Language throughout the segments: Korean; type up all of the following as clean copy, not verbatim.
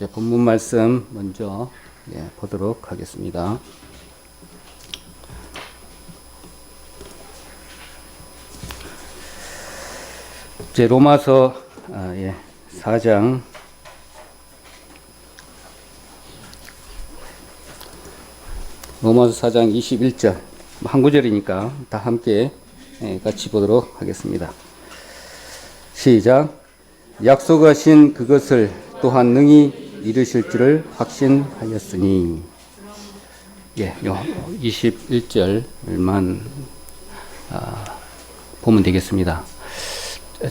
이제 본문 말씀 먼저 보도록 하겠습니다. 이제 로마서 4장 로마서 4장 21절 한 구절이니까 다 함께 같이 보도록 하겠습니다. 시작. 약속하신 그것을 또한 능히 이루실 줄을 확신하였으니. 21절만 보면 되겠습니다.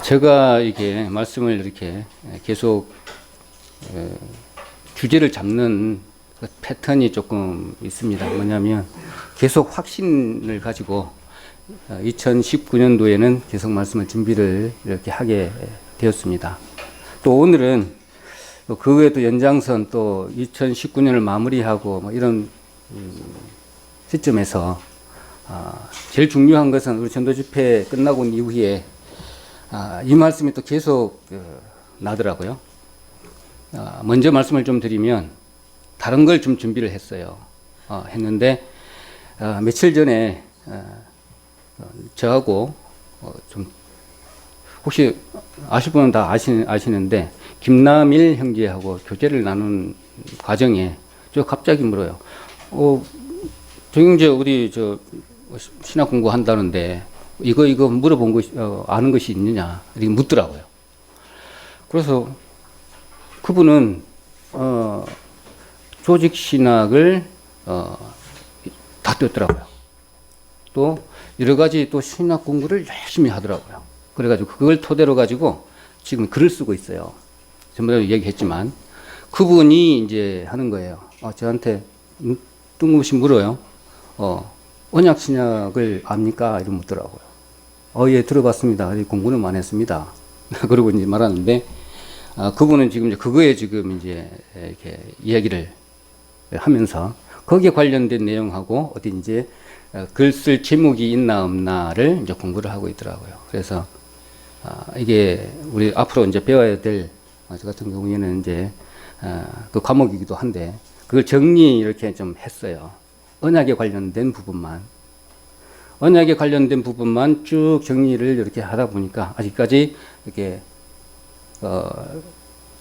제가 이게 말씀을 이렇게 계속 주제를 잡는 패턴이 조금 있습니다. 뭐냐면 계속 확신을 가지고 2019년도에는 계속 말씀을 준비를 이렇게 하게 되었습니다. 또 오늘은 그 외에 또 연장선 또 2019년을 마무리하고 뭐 이런 시점에서 제일 중요한 것은 우리 전도 집회 끝나고 온 이후에 이 말씀이 또 계속 나더라고요. 먼저 말씀을 좀 드리면 다른 걸 좀 준비를 했어요. 했는데 며칠 전에 저하고 좀 혹시 아실 분은 다 아시는데 김남일 형제하고 교제를 나눈 과정에 저 갑자기 물어요. 정형제 우리 저 신학 공부한다는데 이거 물어본 것이 아는 것이 있느냐 이렇게 묻더라고요. 그래서 그분은 조직 신학을 다 떴더라고요. 또 여러 가지 또 신학 공부를 열심히 하더라고요. 그래가지고 그걸 토대로 가지고 지금 글을 쓰고 있어요. 전부 다 얘기했지만 그분이 이제 하는 거예요. 저한테 뜬금없이 물어요. 언약 신약을 압니까? 이렇게 묻더라고요. 예, 들어봤습니다. 공부는 많이 했습니다. 그러고 이제 말하는데 그분은 지금 그거에 지금 이제 이렇게 이야기를 하면서 거기에 관련된 내용하고 어디 이제 글 쓸 제목이 있나 없나를 이제 공부를 하고 있더라고요. 그래서 이게 우리 앞으로 이제 배워야 될 저 같은 경우에는 이제 그 과목이기도 한데 그걸 정리 이렇게 좀 했어요. 언약에 관련된 부분만 쭉 정리를 이렇게 하다 보니까 아직까지 이렇게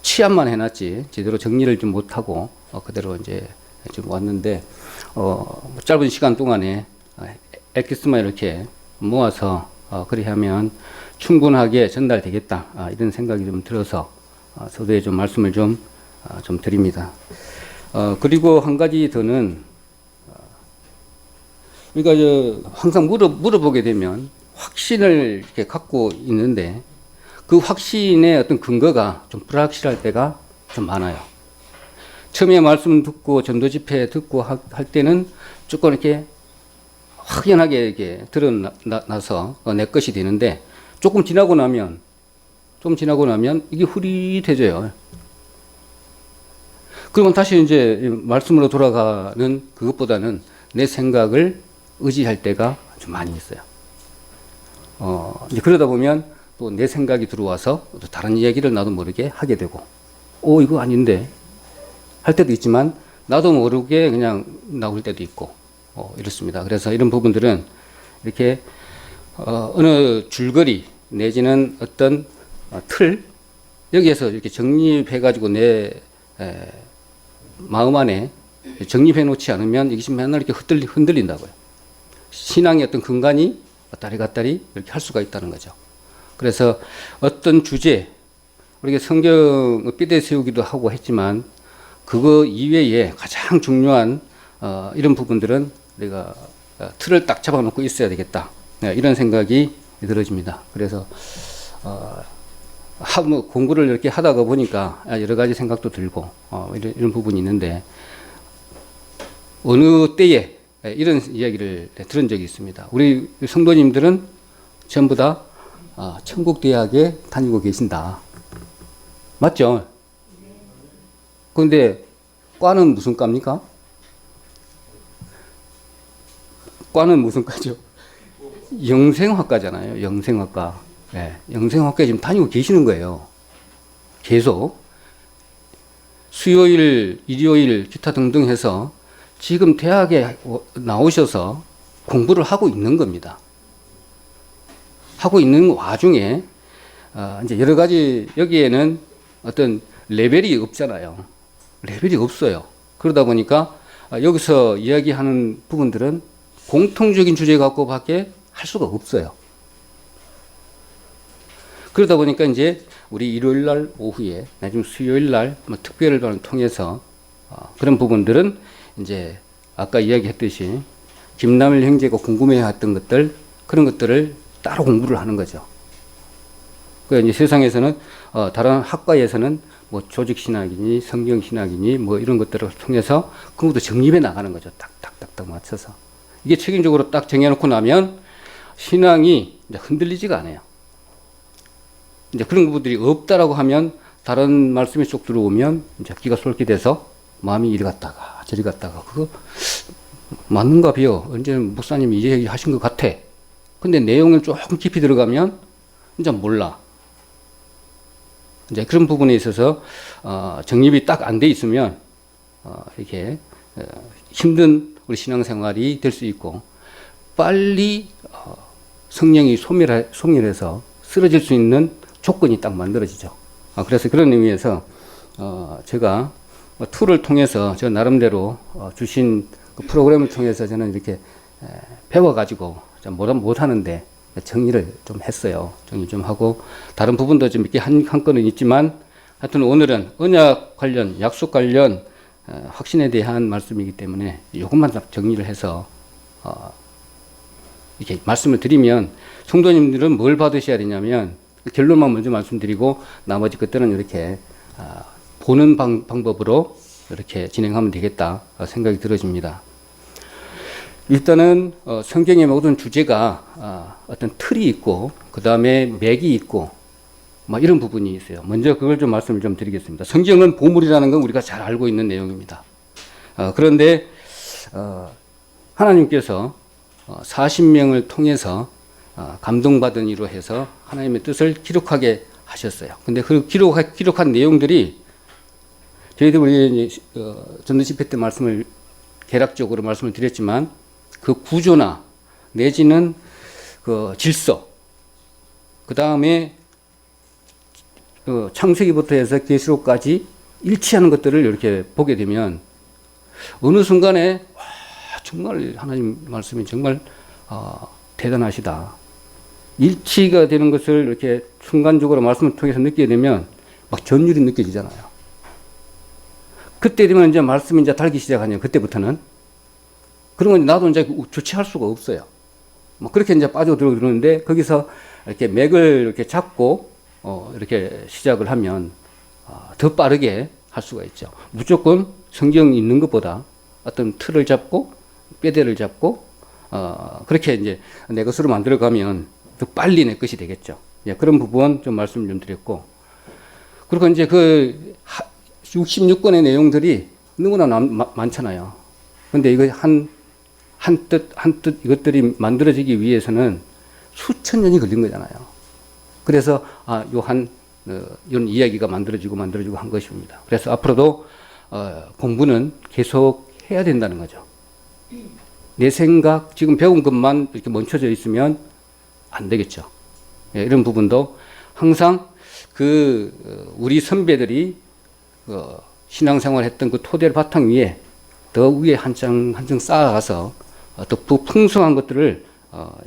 치안만 해놨지 제대로 정리를 좀 못하고 그대로 이제 지금 왔는데 짧은 시간 동안에 엑기스만 이렇게 모아서 그리 하면 충분하게 전달되겠다 이런 생각이 좀 들어서 서두에 좀 말씀을 좀 드립니다. 그리고 한 가지 더는 그러니까 항상 물어보게 되면 확신을 이렇게 갖고 있는데 그 확신의 어떤 근거가 좀 불확실할 때가 좀 많아요. 처음에 말씀 듣고 전도 집회 듣고 할 때는 조금 이렇게 확연하게 이렇게 드러나서 내 것이 되는데 조금 지나고 나면 이게 흐릿해져요. 그러면 다시 이제 말씀으로 돌아가는 그것보다는 내 생각을 의지할 때가 좀 많이 있어요. 이제 그러다 보면 또 내 생각이 들어와서 또 다른 이야기를 나도 모르게 하게 되고, 이거 아닌데 할 때도 있지만 나도 모르게 그냥 나올 때도 있고, 이렇습니다. 그래서 이런 부분들은 이렇게 어느 줄거리 내지는 어떤 틀 여기에서 이렇게 정립해가지고 내 마음 안에 정립해 놓지 않으면 이것이 맨날 이렇게 흔들린다고요. 신앙의 어떤 근간이 왔다리 갔다리 이렇게 할 수가 있다는 거죠. 그래서 어떤 주제, 우리가 성경 삐대 세우기도 하고 했지만 그거 이외에 가장 중요한 이런 부분들은 우리가 틀을 딱 잡아놓고 있어야 되겠다. 이런 생각이 들어집니다. 그래서 공부를 이렇게 하다가 보니까 여러 가지 생각도 들고 이런 부분이 있는데 어느 때에 이런 이야기를 들은 적이 있습니다. 우리 성도님들은 전부 다 천국대학에 다니고 계신다. 맞죠? 그런데 과는 무슨 과입니까? 과는 무슨 과죠? 영생학과잖아요. 영생학과. 영생학과에 지금 다니고 계시는 거예요. 계속. 수요일, 일요일, 기타 등등 해서 지금 대학에 나오셔서 공부를 하고 있는 겁니다. 하고 있는 와중에 이제 여러 가지 여기에는 어떤 레벨이 없잖아요. 레벨이 없어요. 그러다 보니까 여기서 이야기하는 부분들은 공통적인 주제 갖고밖에 할 수가 없어요. 그러다 보니까 이제 우리 일요일 날 오후에 나중에 수요일 날 특별반을 통해서 그런 부분들은 이제 아까 이야기했듯이 김남일 형제가 궁금해했던 것들 그런 것들을 따로 공부를 하는 거죠. 그 이제 세상에서는 다른 학과에서는 뭐 조직신학이니 성경신학이니 뭐 이런 것들을 통해서 그것도 정립해 나가는 거죠. 딱딱딱딱 맞춰서 이게 책임적으로 딱 정해놓고 나면 신앙이 이제 흔들리지가 않아요. 이제 그런 부분들이 없다라고 하면 다른 말씀이 쏙 들어오면 이제 귀가 솔깃해서 마음이 이리 갔다가 저리 갔다가 그거 맞는가 봐요. 언제 목사님이 이 얘기 하신 것 같아. 근데 내용을 조금 깊이 들어가면 이제 몰라. 이제 그런 부분에 있어서 정립이 딱 안 돼 있으면 이렇게 힘든 우리 신앙생활이 될 수 있고 빨리 성령이 소멸해서 쓰러질 수 있는 조건이 딱 만들어지죠. 그래서 그런 의미에서 제가 툴을 통해서 저 나름대로 주신 그 프로그램을 통해서 저는 이렇게 배워가지고 못하는데 정리를 좀 했어요. 정리 좀 하고 다른 부분도 좀 이렇게 한 건은 있지만 하여튼 오늘은 언약 관련 약속 관련 확신에 대한 말씀이기 때문에 이것만 정리를 해서 이렇게 말씀을 드리면 성도님들은 뭘 받으셔야 되냐면 결론만 먼저 말씀드리고 나머지 것들은 이렇게 보는 방법으로 이렇게 진행하면 되겠다 생각이 들어집니다. 일단은 성경의 모든 주제가 어떤 틀이 있고 그 다음에 맥이 있고 막 이런 부분이 있어요. 먼저 그걸 좀 말씀을 좀 드리겠습니다. 성경은 보물이라는 건 우리가 잘 알고 있는 내용입니다. 그런데 하나님께서 40명을 통해서 감동받은 이로 해서 하나님의 뜻을 기록하게 하셨어요. 근데 그 기록한 내용들이 저희들 우리 전도 집회 때 개략적으로 말씀을 드렸지만 그 구조나 내지는 그 질서, 그 다음에 창세기부터 해서 계시록까지 일치하는 것들을 이렇게 보게 되면 어느 순간에 와, 정말 하나님 말씀이 정말 대단하시다. 일치가 되는 것을 이렇게 순간적으로 말씀을 통해서 느끼게 되면 막 전율이 느껴지잖아요. 그때 되면 이제 말씀이 이제 달기 시작하네요. 그때부터는. 그러면 나도 이제 주체할 수가 없어요. 뭐 그렇게 이제 빠져들어오는데 거기서 이렇게 맥을 이렇게 잡고 이렇게 시작을 하면 더 빠르게 할 수가 있죠. 무조건 성경이 있는 것보다 어떤 틀을 잡고 뼈대를 잡고 그렇게 이제 내 것으로 만들어가면 더 빨리 내 것이 되겠죠. 예, 그런 부분 좀 말씀 좀 드렸고 그리고 이제 그 66권의 내용들이 너무나 많잖아요. 근데 이거 한 뜻 이것들이 만들어지기 위해서는 수천 년이 걸린 거잖아요. 그래서 이런 이야기가 만들어지고 한 것입니다. 그래서 앞으로도 공부는 계속 해야 된다는 거죠. 내 생각, 지금 배운 것만 이렇게 멈춰져 있으면 안 되겠죠. 예, 이런 부분도 항상 우리 선배들이 신앙생활 했던 그 토대를 바탕 위에 더 위에 한 장 쌓아가서 더 풍성한 것들을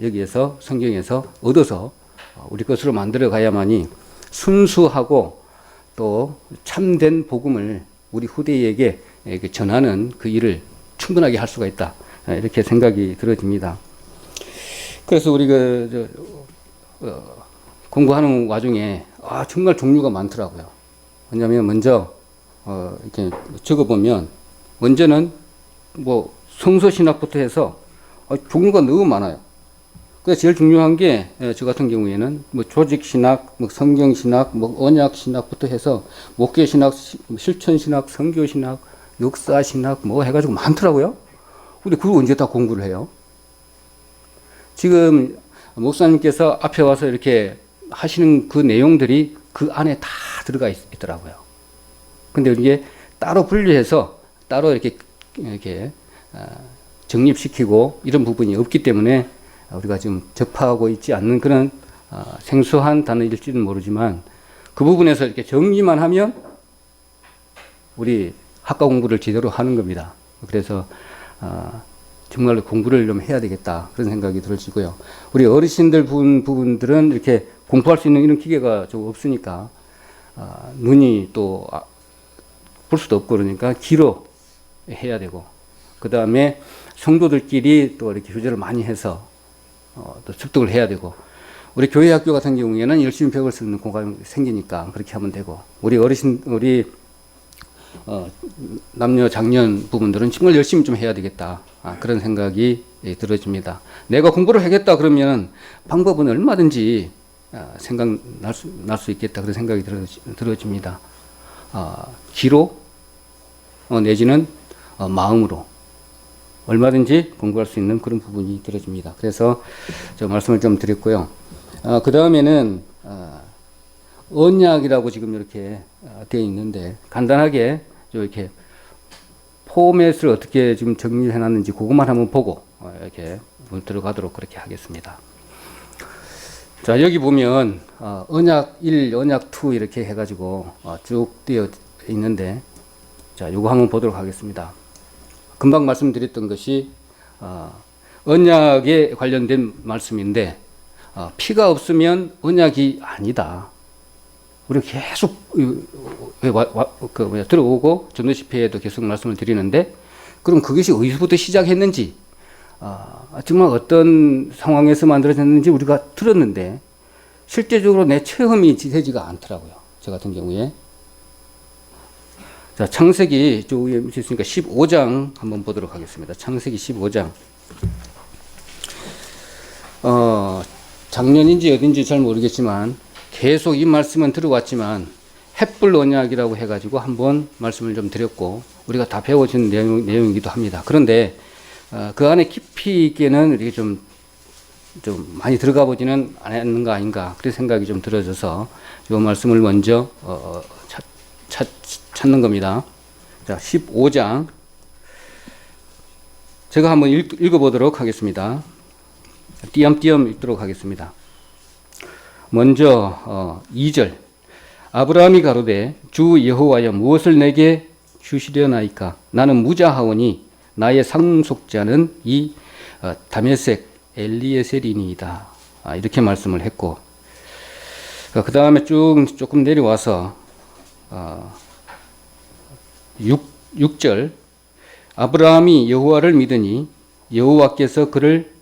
여기에서 성경에서 얻어서 우리 것으로 만들어 가야만이 순수하고 또 참된 복음을 우리 후대에게 전하는 그 일을 충분하게 할 수가 있다. 이렇게 생각이 들어집니다. 그래서 우리 공부하는 와중에 정말 종류가 많더라고요. 왜냐하면 먼저 이렇게 적어보면 먼저는 뭐 성서신학부터 해서 종류가 너무 많아요. 그래서 제일 중요한 게 저 같은 경우에는 뭐 조직신학, 뭐 성경신학, 뭐 언약신학부터 해서 목회신학, 실천신학, 선교신학, 역사신학 뭐 해가지고 많더라고요. 근데 그걸 언제 다 공부를 해요? 지금 목사님께서 앞에 와서 이렇게 하시는 그 내용들이 그 안에 다 들어가 있더라고요. 근데 이게 따로 분리해서 따로 이렇게 정립시키고 이런 부분이 없기 때문에 우리가 지금 접하고 있지 않는 그런 생소한 단어일지는 모르지만 그 부분에서 이렇게 정리만 하면 우리 학과 공부를 제대로 하는 겁니다. 그래서 정말로 공부를 좀 해야 되겠다 그런 생각이 들어지고요. 우리 어르신들 부분들은 이렇게 공부할 수 있는 이런 기계가 좀 없으니까 눈이 또 볼 수도 없고 그러니까 귀로 해야 되고 그 다음에 성도들끼리 또 이렇게 교제를 많이 해서 또 습득을 해야 되고 우리 교회 학교 같은 경우에는 열심히 벽을 쓰는 공간이 생기니까 그렇게 하면 되고 우리 남녀 장년 부분들은 정말 열심히 좀 해야 되겠다 그런 생각이 들어집니다. 내가 공부를 하겠다 그러면 방법은 얼마든지 생각날 수 있겠다 그런 생각이 들어집니다. 귀로 내지는 마음으로 얼마든지 공부할 수 있는 그런 부분이 들어집니다. 그래서 저 말씀을 좀 드렸고요. 그 다음에는 언약이라고 지금 이렇게 되어 있는데 간단하게 이렇게 포맷을 어떻게 지금 정리해 놨는지 그것만 한번 보고 이렇게 들어가도록 그렇게 하겠습니다. 자, 여기 보면 언약 1, 언약 2 이렇게 해가지고 쭉 되어 있는데 자, 요거 한번 보도록 하겠습니다. 금방 말씀드렸던 것이 언약에 관련된 말씀인데 피가 없으면 언약이 아니다. 우리 계속 들어오고 전도 집회에도 계속 말씀을 드리는데 그럼 그것이 어디서부터 시작했는지 정말 어떤 상황에서 만들어졌는지 우리가 들었는데 실제적으로 내 체험이 되지가 않더라고요. 저 같은 경우에. 자, 창세기 저 위에 있으니까 15장 한번 보도록 하겠습니다. 창세기 15장. 작년인지 어딘지 잘 모르겠지만 계속 이 말씀은 들어왔지만 햇불 언약이라고 해가지고 한번 말씀을 좀 드렸고 우리가 다 배워진 내용이기도 합니다. 그런데 그 안에 깊이 있게는 이렇게 좀 많이 들어가 보지는 않았는가 아닌가 그런 생각이 좀 들어져서 이 말씀을 먼저 찾는 겁니다. 자, 15장 제가 한번 읽어보도록 하겠습니다. 띄엄띄엄 읽도록 하겠습니다. 먼저 2절 아브라함이 가로되 주 여호와여 무엇을 내게 주시려나이까 나는 무자하오니 나의 상속자는 이 다메섹 엘리에셀이니이다. 이렇게 말씀을 했고 그 다음에 조금 내려와서 6절 아브라함이 여호와를 믿으니 여호와께서 그를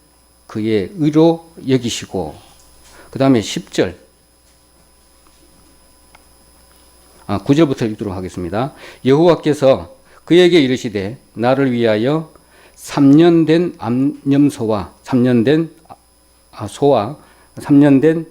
그의 의로 여기시고 그 다음에 10절 9절부터 읽도록 하겠습니다. 여호와께서 그에게 이르시되 나를 위하여 3년 된 암염소와 3년 된 소와 3년 된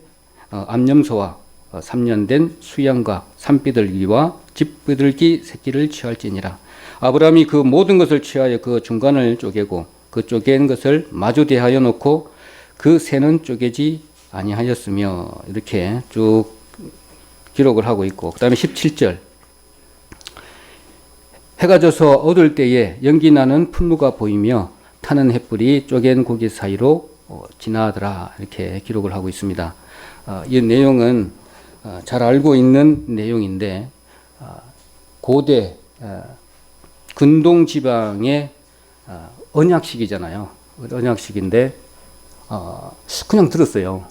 암염소와 3년 된 수양과 산비둘기와 집비둘기 새끼를 취할지니라. 아브라함이 그 모든 것을 취하여 그 중간을 쪼개고 그 쪼갠 것을 마주 대하여 놓고 그 새는 쪼개지 아니하였으며 이렇게 쭉 기록을 하고 있고 그 다음에 17절 해가 져서 어두울 때에 연기 나는噴무가 보이며 타는 햇불이 쪼갠 고기 사이로 지나더라 이렇게 기록을 하고 있습니다. 이 내용은 잘 알고 있는 내용인데 고대 근동 지방의 언약식이잖아요. 언약식인데 그냥 들었어요.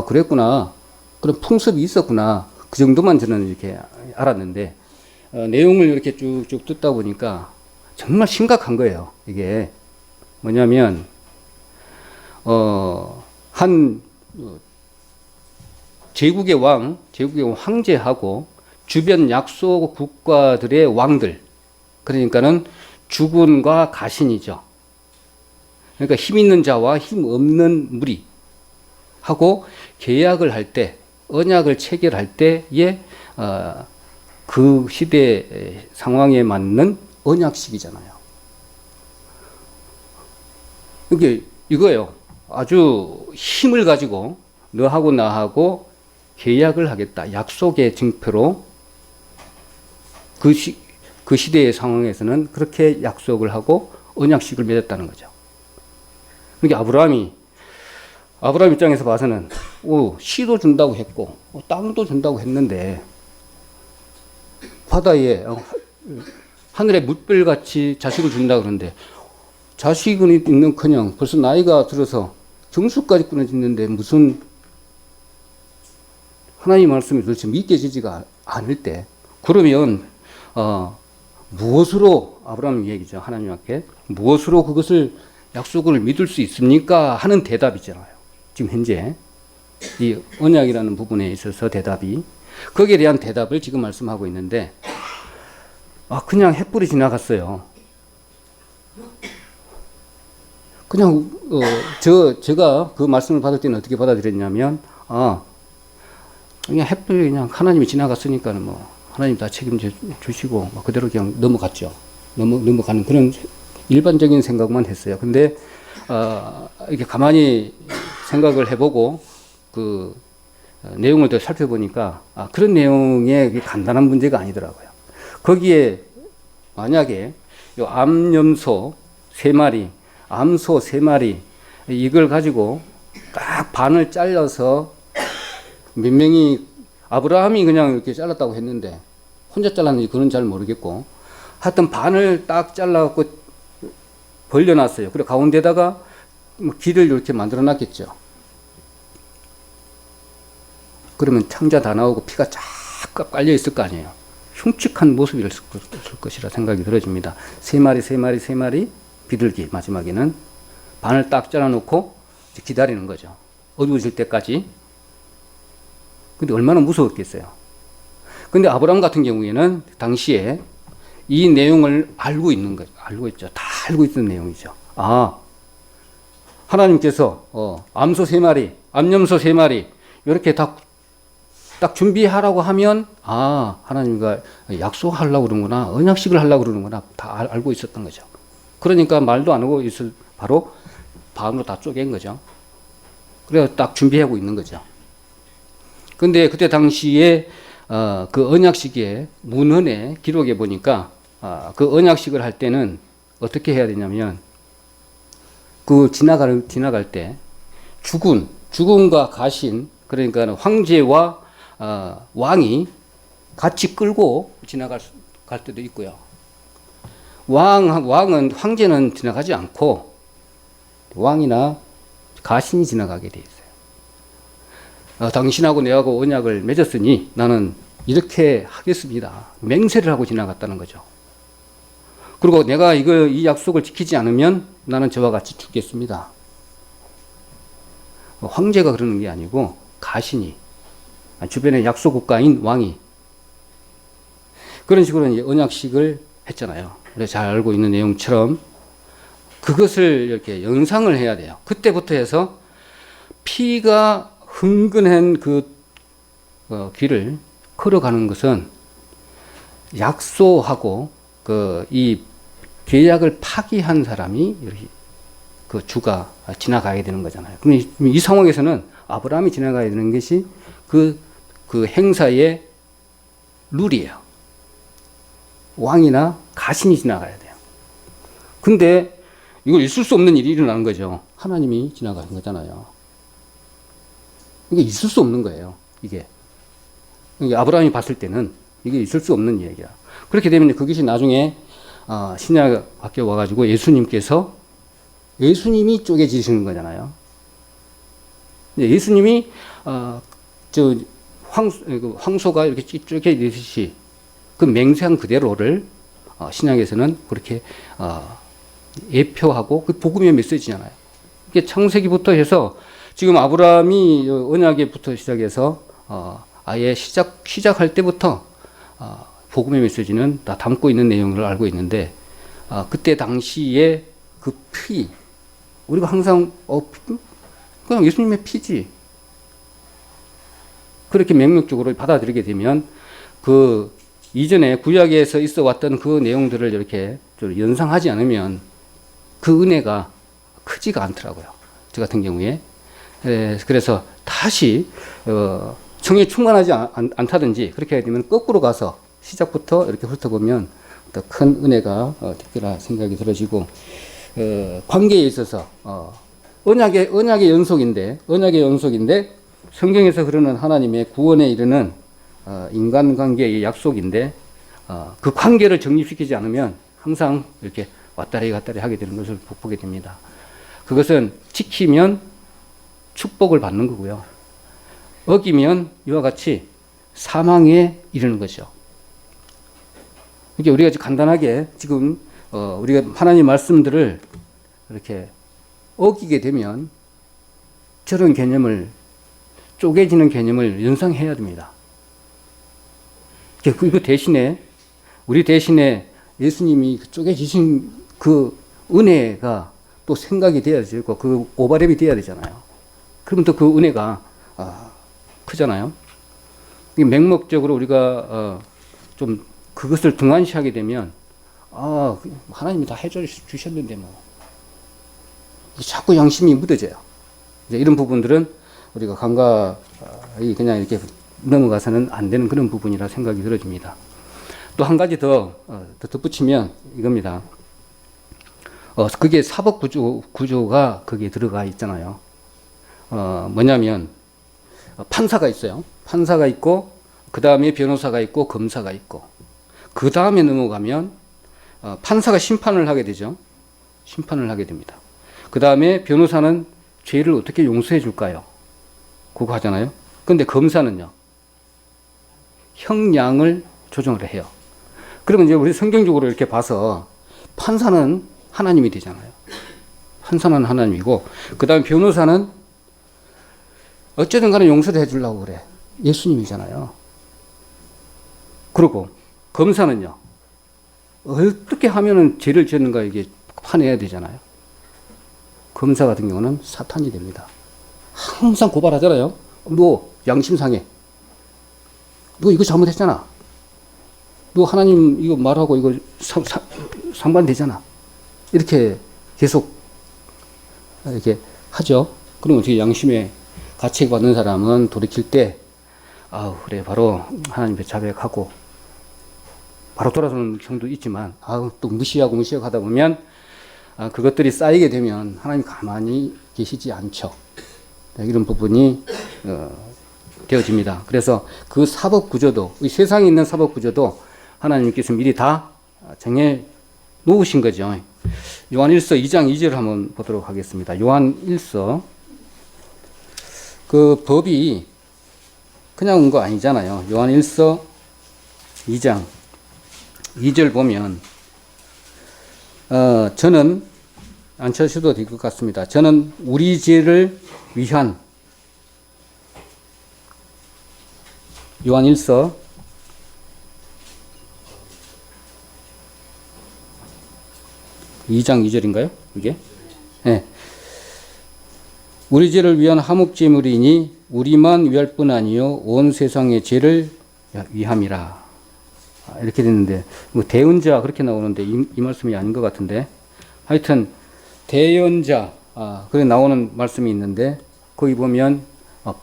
그랬구나. 그런 풍습이 있었구나. 그 정도만 저는 이렇게 알았는데 내용을 이렇게 쭉쭉 듣다 보니까 정말 심각한 거예요. 이게 뭐냐면 한 제국의 황제하고 주변 약소 국가들의 왕들, 그러니까는 주군과 가신이죠. 그러니까 힘 있는 자와 힘 없는 무리 하고 계약을 할 때, 언약을 체결할 때에 그 시대 상황에 맞는 언약식이잖아요. 이게 이거예요. 아주 힘을 가지고 너하고 나하고 계약을 하겠다. 약속의 증표로 그 시대의 상황에서는 그렇게 약속을 하고 언약식을 맺었다는 거죠. 그러니까 아브라함 입장에서 봐서는 씨도 준다고 했고 땅도 준다고 했는데 바다에 하늘의 물결같이 자식을 준다 그러는데 자식은 있는커녕 벌써 나이가 들어서 정수까지 끊어지는데 무슨 하나님 말씀이 도대체 믿겨지지가 않을 때 그러면 무엇으로 아브라함 얘기죠. 하나님 앞에 무엇으로 그것을 약속을 믿을 수 있습니까? 하는 대답이잖아요. 지금 현재 이 언약이라는 부분에 있어서 대답이 거기에 대한 대답을 지금 말씀하고 있는데 그냥 햇불이 지나갔어요. 그냥 제가 그 말씀을 받을 때는 어떻게 받아들였냐면 그냥 햇불이 그냥 하나님이 지나갔으니까 뭐 하나님 다 책임져 주시고 그대로 그냥 넘어갔죠. 넘어가는 그런 일반적인 생각만 했어요. 근데 이렇게 가만히 생각을 해보고 그 내용을 더 살펴보니까 그런 내용의 간단한 문제가 아니더라고요. 거기에 만약에 요 암염소 3마리, 암소 3마리 이걸 가지고 딱 반을 잘라서 몇 명이 아브라함이 그냥 이렇게 잘랐다고 했는데 혼자 잘랐는지 그건 잘 모르겠고 하여튼 반을 딱 잘라갖고 벌려놨어요. 그리고 가운데다가 길을 이렇게 만들어 놨겠죠. 그러면 창자 다 나오고 피가 쫙 깔려 있을 거 아니에요. 흉측한 모습이었을 것이라 생각이 들어집니다. 3마리 비둘기 마지막에는 반을 딱 잘라놓고 기다리는 거죠. 어두워질 때까지. 근데 얼마나 무서웠겠어요. 근데 아브라함 같은 경우에는 당시에 이 내용을 알고 있는 거죠. 알고 있죠. 다 알고 있는 내용이죠. 하나님께서 암소 3마리, 암염소 3마리 이렇게 딱 준비하라고 하면 하나님과 약속하려고 그러는구나, 언약식을 하려고 그러는구나 다 알고 있었던 거죠. 그러니까 말도 안 하고 바로 반으로 다 쪼갠 거죠. 그래서 딱 준비하고 있는 거죠. 근데 그때 당시에 그 언약식의 문헌의 기록에 보니까 그 언약식을 할 때는 어떻게 해야 되냐면 그 지나갈 때 죽음과 가신 그러니까 황제와 왕이 같이 끌고 갈 때도 있고요. 황제는 지나가지 않고 왕이나 가신이 지나가게 돼 있어요. 당신하고 내하고 언약을 맺었으니 나는 이렇게 하겠습니다. 맹세를 하고 지나갔다는 거죠. 그리고 내가 이 약속을 지키지 않으면 나는 저와 같이 죽겠습니다. 황제가 그러는 게 아니고 가신이 주변에 약속 국가인 왕이 그런 식으로 이제 언약식을 했잖아요. 그래서 잘 알고 있는 내용처럼 그것을 이렇게 연상을 해야 돼요. 그때부터 해서 피가 흥건한 그 길을 걸어가는 것은 약소하고 이 계약을 파기한 사람이 이렇게 그 주가 지나가야 되는 거잖아요. 그럼 이 상황에서는 아브라함이 지나가야 되는 것이 그 행사의 룰이에요. 왕이나 가신이 지나가야 돼요. 근데 이거 있을 수 없는 일이 일어나는 거죠. 하나님이 지나가는 거잖아요. 이게 있을 수 없는 거예요. 이게 아브라함이 봤을 때는 이게 있을 수 없는 얘기야. 그렇게 되면 그것이 나중에 신약 밖에 와가지고 예수님이 쪼개지시는 거잖아요. 예수님이 황소가 이렇게 쪼개지듯이 그 맹세한 그대로를 신약에서는 그렇게 예표하고 그 복음의 메시지잖아요. 이게 창세기부터 해서 지금 아브라함이 언약에부터 시작해서 아예 시작할 때부터 복음의 메시지는 다 담고 있는 내용을 알고 있는데 그때 당시에 그 피 우리가 항상 그냥 예수님의 피지 그렇게 명목적으로 받아들이게 되면 그 이전에 구약에서 있어 왔던 그 내용들을 이렇게 좀 연상하지 않으면 그 은혜가 크지가 않더라고요. 저 같은 경우에. 그래서 다시 성에 충만하지 않다든지 그렇게 되면 거꾸로 가서 시작부터 이렇게 훑어보면 더 큰 은혜가 되리라 생각이 들어지고, 관계에 있어서 언약의 연속인데 성경에서 흐르는 하나님의 구원에 이르는 인간관계의 약속인데, 그 관계를 정립시키지 않으면 항상 이렇게 왔다리 갔다리 하게 되는 것을 보게 됩니다. 그것은 지키면 축복을 받는 거고요. 어기면 이와 같이 사망에 이르는 거죠. 이게 우리가 간단하게 지금 우리가 하나님 말씀들을 이렇게 어기게 되면 저런 개념을, 쪼개지는 개념을 연상해야 됩니다. 그 대신에 우리 대신에 예수님이 쪼개지신 그 은혜가 또 생각이 돼야 되고 그 오버랩이 돼야 되잖아요. 그러면 또 그 은혜가 크잖아요. 맹목적으로 우리가 좀 그것을 등한시하게 되면 하나님이 다 해주셨는데 뭐 자꾸 양심이 묻어져요. 이제 이런 부분들은 우리가 감각이 그냥 이렇게 넘어가서는 안 되는 그런 부분이라 생각이 들어집니다. 또 한 가지 더 덧붙이면 이겁니다. 그게 사법 구조가 거기에 들어가 있잖아요. 뭐냐면 판사가 있어요. 판사가 있고 그 다음에 변호사가 있고 검사가 있고 그 다음에 넘어가면 판사가 심판을 하게 되죠. 심판을 하게 됩니다. 그 다음에 변호사는 죄를 어떻게 용서해 줄까요? 그거 하잖아요. 그런데 검사는요, 형량을 조정을 해요. 그러면 이제 우리 성경적으로 이렇게 봐서 판사는 하나님이 되잖아요. 판사는 하나님이고, 그 다음에 변호사는 어쨌든 간에 용서를 해주려고 그래. 예수님이잖아요. 그리고 검사는요, 어떻게 하면은 죄를 짓는가 이게 판해야 되잖아요. 검사 같은 경우는 사탄이 됩니다. 항상 고발하잖아요. 너 양심 상해. 너 이거 잘못했잖아. 너 하나님 이거 말하고 이거 상반되잖아. 이렇게 계속 이렇게 하죠. 그럼 어떻게 양심에 가책받는 사람은 돌이킬 때 그래 바로 하나님께 자백하고 바로 돌아서는 경우도 있지만 또 무시하고 하다 보면 그것들이 쌓이게 되면 하나님 가만히 계시지 않죠. 이런 부분이 되어집니다. 그래서 그 사법 구조도, 이 세상에 있는 사법 구조도 하나님께서 미리 다 정해 놓으신 거죠. 요한일서 2장 2절을 한번 보도록 하겠습니다. 요한일서, 그 법이 그냥 온 거 아니잖아요. 요한일서 2장 2절 보면 저는 안 쳐주셔도 될 것 같습니다. 저는 우리 죄를 위한, 요한일서 2장 2절인가요? 이게? 네. 우리 죄를 위한 화목제물이니 우리만 위할 뿐 아니요 온 세상의 죄를 위함이라. 이렇게 됐는데 뭐 대언자 그렇게 나오는데 이 말씀이 아닌 것 같은데, 하여튼 대언자 그래 나오는 말씀이 있는데 거기 보면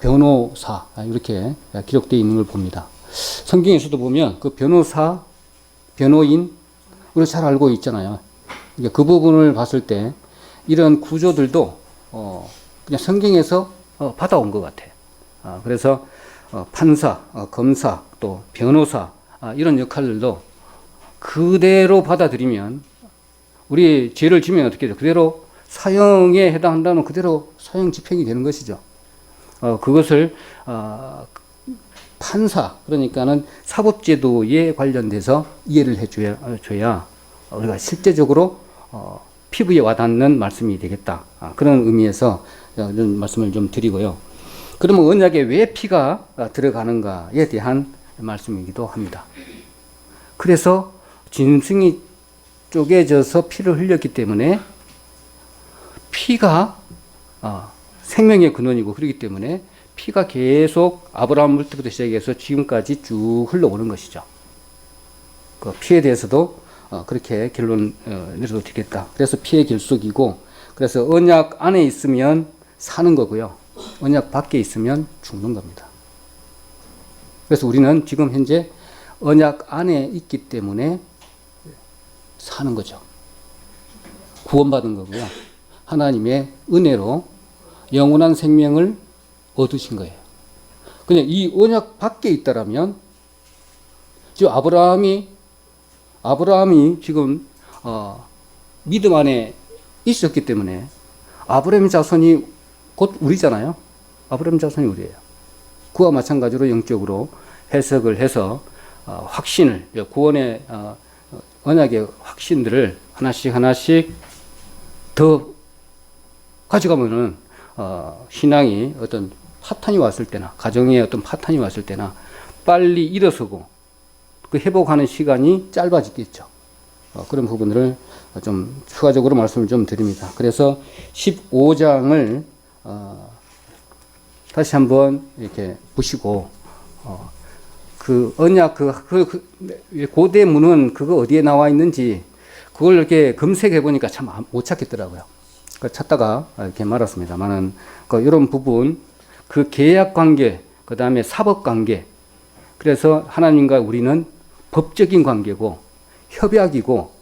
변호사 이렇게 기록되어 있는 걸 봅니다. 성경에서도 보면 그 변호사, 변호인 우리가 잘 알고 있잖아요. 그 부분을 봤을 때 이런 구조들도 그냥 성경에서 받아온 것 같아요. 그래서 판사, 검사, 또 변호사 이런 역할들도 그대로 받아들이면 우리 죄를 지면 어떻게 돼요? 그대로 사형에 해당한다면 그대로 사형 집행이 되는 것이죠. 그것을 판사, 그러니까는 사법제도에 관련돼서 이해를 해줘야 우리가 실제적으로 피부에 와닿는 말씀이 되겠다. 그런 의미에서 이런 말씀을 좀 드리고요. 그러면 언약에 왜 피가 들어가는가에 대한 말씀이기도 합니다. 그래서 짐승이 쪼개져서 피를 흘렸기 때문에 피가 생명의 근원이고, 그렇기 때문에 피가 계속 아브라함부터 시작해서 지금까지 쭉 흘러오는 것이죠. 그 피에 대해서도 그렇게 결론 내려도 되겠다. 그래서 피의 결속이고, 그래서 언약 안에 있으면 사는 거고요. 언약 밖에 있으면 죽는 겁니다. 그래서 우리는 지금 현재 언약 안에 있기 때문에 사는 거죠. 구원받은 거고요. 하나님의 은혜로 영원한 생명을 얻으신 거예요. 그냥 이 언약 밖에 있다라면, 지금 아브라함이 지금 믿음 안에 있었기 때문에 아브라함 자손이 곧 우리잖아요. 아브라함 자손이 우리예요. 그와 마찬가지로 영적으로 해석을 해서 확신을, 구원의 언약의 확신들을 하나씩 더 가져가면은 신앙이 어떤 파탄이 왔을 때나, 가정에 어떤 파탄이 왔을 때나 빨리 일어서고 그 회복하는 시간이 짧아지겠죠. 그런 부분들을 좀 추가적으로 말씀을 좀 드립니다. 그래서 15장을 다시 한번 이렇게 보시고, 그 언약, 고대문은 그거 어디에 나와 있는지 그걸 이렇게 검색해 보니까 참 못 찾겠더라고요. 찾다가 이렇게 말았습니다만은, 이런 부분, 그 계약 관계, 그 다음에 사법 관계, 그래서 하나님과 우리는 법적인 관계고, 협약이고,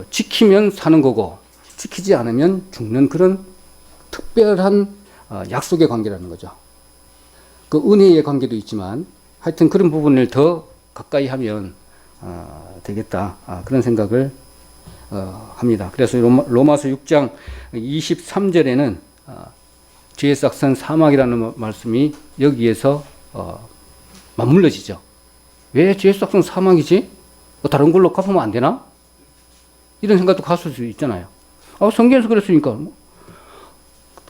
지키면 사는 거고, 지키지 않으면 죽는 그런 특별한 약속의 관계라는 거죠. 그 은혜의 관계도 있지만, 하여튼 그런 부분을 더 가까이 하면 되겠다. 그런 생각을 합니다. 그래서 로마서 6장 23절에는 죄의 싹은 사망이라는 말씀이 여기에서 맞물려지죠. 왜 죄의 싹은 사망이지? 다른 걸로 갚으면 안 되나? 이런 생각도 갔을 수 있잖아요. 성경에서 그랬으니까.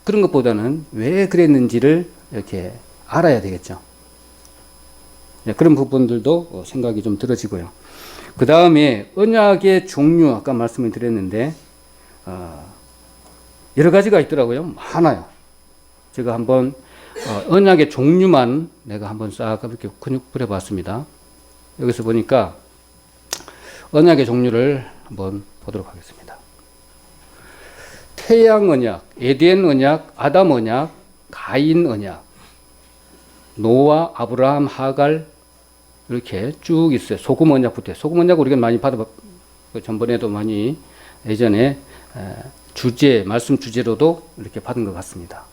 그런 것보다는 왜 그랬는지를 이렇게 알아야 되겠죠. 그런 부분들도 생각이 좀 들어지고요. 그 다음에 언약의 종류, 아까 말씀을 드렸는데 여러 가지가 있더라고요. 많아요. 제가 한번 언약의 종류만 내가 한번 싹 이렇게 근육부려 봤습니다. 여기서 보니까 언약의 종류를 한번 보도록 하겠습니다. 태양 언약, 에덴 언약, 아담 언약, 가인 언약, 노아, 아브라함, 하갈, 이렇게 쭉 있어요. 소금 언약부터. 소금 언약 우리가 많이 전번에도 많이 예전에 말씀 주제로도 이렇게 받은 것 같습니다.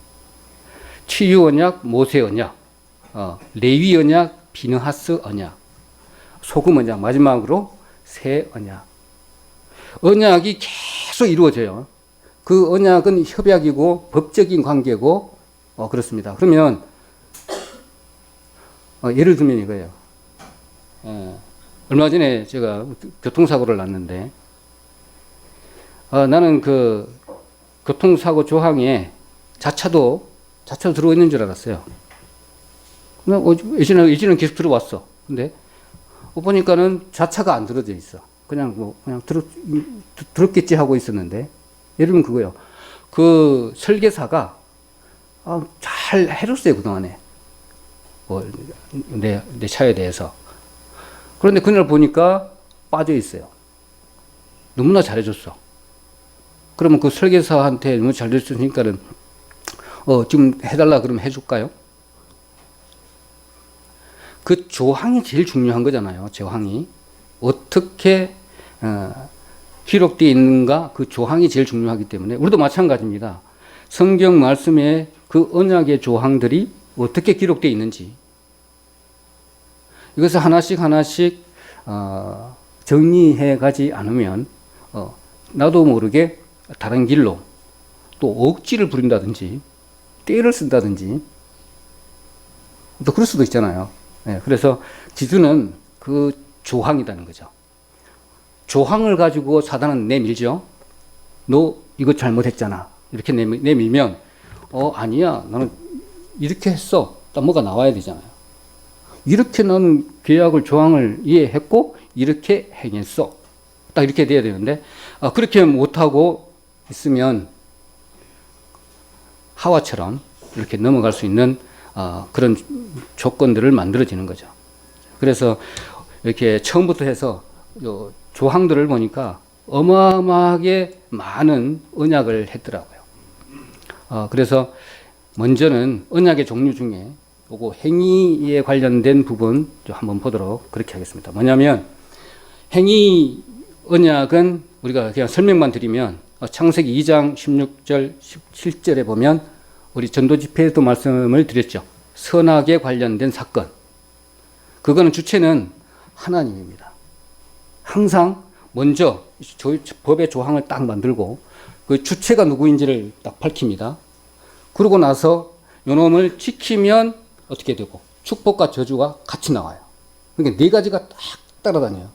치유 언약, 모세 언약, 레위 언약, 비느하스 언약, 소금 언약, 마지막으로 새 언약. 언약이 계속 이루어져요. 그 언약은 협약이고 법적인 관계고 그렇습니다. 그러면 예를 들면 이거예요. 얼마 전에 제가 교통사고를 났는데 나는 그 교통사고 조항에 자차도 들어있는 줄 알았어요. 예전에는 계속 들어왔어. 근데 보니까는 자차가 안 들어져 있어. 그냥 들었겠지 하고 있었는데, 예를 들면 그거요. 그 설계사가 잘 해줬어요, 그동안에. 내 차에 대해서. 그런데 그날 보니까 빠져 있어요. 너무나 잘해줬어. 그러면 그 설계사한테 너무 잘해줬으니까는 지금 해달라 그러면 해줄까요? 그 조항이 제일 중요한 거잖아요. 조항이 어떻게 기록되어 있는가, 그 조항이 제일 중요하기 때문에 우리도 마찬가지입니다. 성경 말씀에 그 언약의 조항들이 어떻게 기록되어 있는지, 이것을 하나씩 정리해 가지 않으면 나도 모르게 다른 길로 또 억지를 부린다든지 떼를 쓴다든지 또 그럴 수도 있잖아요. 그래서 기준은 그 조항이라는 거죠. 조항을 가지고 사단은 내밀죠. 너 이거 잘못했잖아. 이렇게 내밀면 아니야, 나는 이렇게 했어. 딱 뭐가 나와야 되잖아요. 이렇게 난 계약을 조항을 이해했고 이렇게 행했어. 딱 이렇게 돼야 되는데 그렇게 못하고 있으면 하와처럼 이렇게 넘어갈 수 있는 그런 조건들을 만들어지는 거죠. 그래서 이렇게 처음부터 해서 조항들을 보니까 어마어마하게 많은 언약을 했더라고요. 그래서 먼저는 언약의 종류 중에 요거 행위에 관련된 부분 좀 한번 보도록 그렇게 하겠습니다. 뭐냐면 행위 언약은 우리가 그냥 설명만 드리면 창세기 2장 16절 17절에 보면 우리 전도 집회에도 말씀을 드렸죠. 선악에 관련된 사건. 그거는 주체는 하나님입니다. 항상 먼저 법의 조항을 딱 만들고 그 주체가 누구인지를 딱 밝힙니다. 그러고 나서 요놈을 지키면 어떻게 되고 축복과 저주가 같이 나와요. 그러니까 네 가지가 딱 따라다녀요.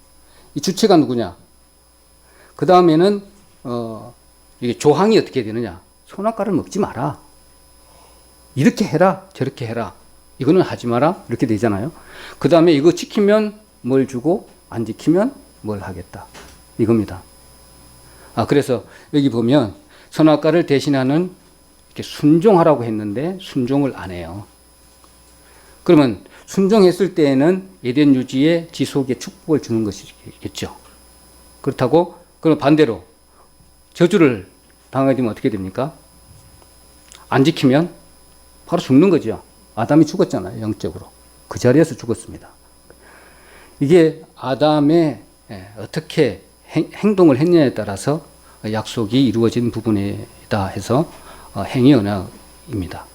이 주체가 누구냐? 그 다음에는 이게 조항이 어떻게 되느냐? 선악과를 먹지 마라. 이렇게 해라, 저렇게 해라. 이거는 하지 마라. 이렇게 되잖아요. 그 다음에 이거 지키면 뭘 주고 안 지키면 뭘 하겠다. 이겁니다. 그래서 여기 보면 선악과를 대신하는 이렇게 순종하라고 했는데 순종을 안 해요. 그러면 순종했을 때에는 에덴 유지의 지속의 축복을 주는 것이겠죠. 그렇다고 그럼 반대로 저주를 당하게 되면 어떻게 됩니까? 안 지키면 바로 죽는 거죠. 아담이 죽었잖아요. 영적으로. 그 자리에서 죽었습니다. 이게 아담의 어떻게 행동을 했냐에 따라서 약속이 이루어진 부분이다 해서 행위 언약입니다.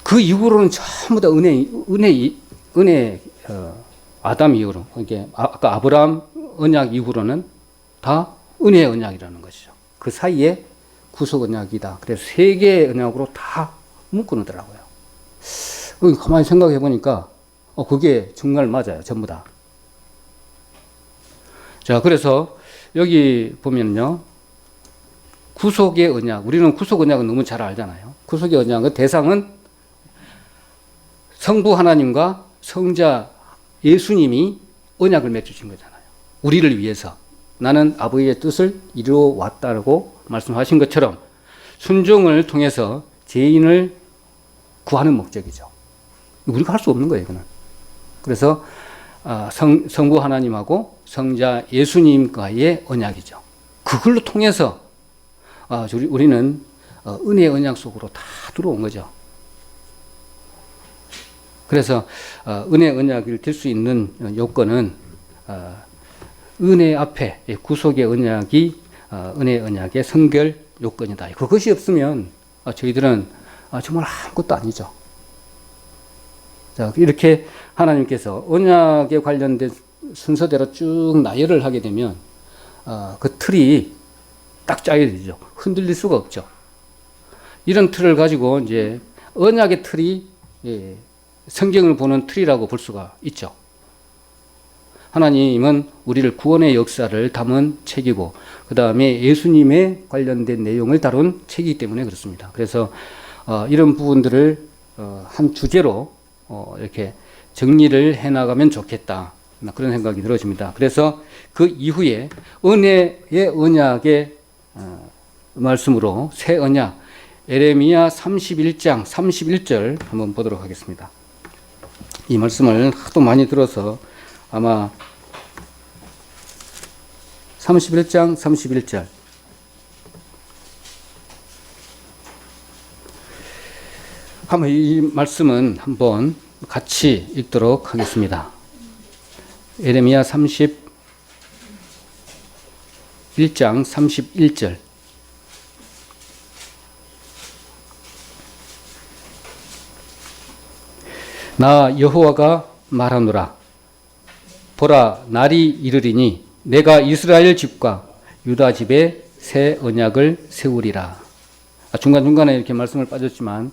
그 이후로는 전부 다 은혜 아담 이후로 이게 아까 아브라함 언약 이후로는 다 은혜 언약이라는 것이죠. 그 사이에 구속 언약이다. 그래서 세 개의 언약으로 다 묶어놓더라고요. 가만히 생각해 보니까 그게 정말 맞아요. 전부 다. 자, 그래서 여기 보면요. 구속의 언약. 우리는 구속 언약은 너무 잘 알잖아요. 구속의 언약의 대상은 성부 하나님과 성자 예수님이 언약을 맺으신 거잖아요. 우리를 위해서. 나는 아버지의 뜻을 이루어 왔다고 말씀하신 것처럼 순종을 통해서 죄인을 구하는 목적이죠. 우리가 할 수 없는 거예요, 이거는. 그래서 성부 하나님하고 성자 예수님과의 언약이죠. 그걸로 통해서 우리는 은혜의 언약 속으로 다 들어온 거죠. 그래서 은혜의 언약을 될 수 있는 요건은 은혜 앞에 구속의 언약이 은혜의 언약의 성결 요건이다. 그것이 없으면 저희들은 정말 아무것도 아니죠. 자, 이렇게 하나님께서 언약에 관련된 순서대로 쭉 나열을 하게 되면 그 틀이 딱 짜야 되죠. 흔들릴 수가 없죠. 이런 틀을 가지고 이제 언약의 틀이 성경을 보는 틀이라고 볼 수가 있죠. 하나님은 우리를 구원의 역사를 담은 책이고 그 다음에 예수님에 관련된 내용을 다룬 책이기 때문에 그렇습니다. 그래서 이런 부분들을 한 주제로 이렇게 정리를 해나가면 좋겠다. 그런 생각이 들어집니다. 그래서 그 이후에 은혜의 언약의 말씀으로 새 언약 에레미야 31장 31절 한번 보도록 하겠습니다. 이 말씀을 하도 많이 들어서 아마 31장 31절 한번 이 말씀은 한번 같이 읽도록 하겠습니다. 에레미야 31장 31절 나 여호와가 말하노라. 보라, 날이 이르리니 내가 이스라엘 집과 유다 집에 새 언약을 세우리라. 중간중간에 이렇게 말씀을 빠졌지만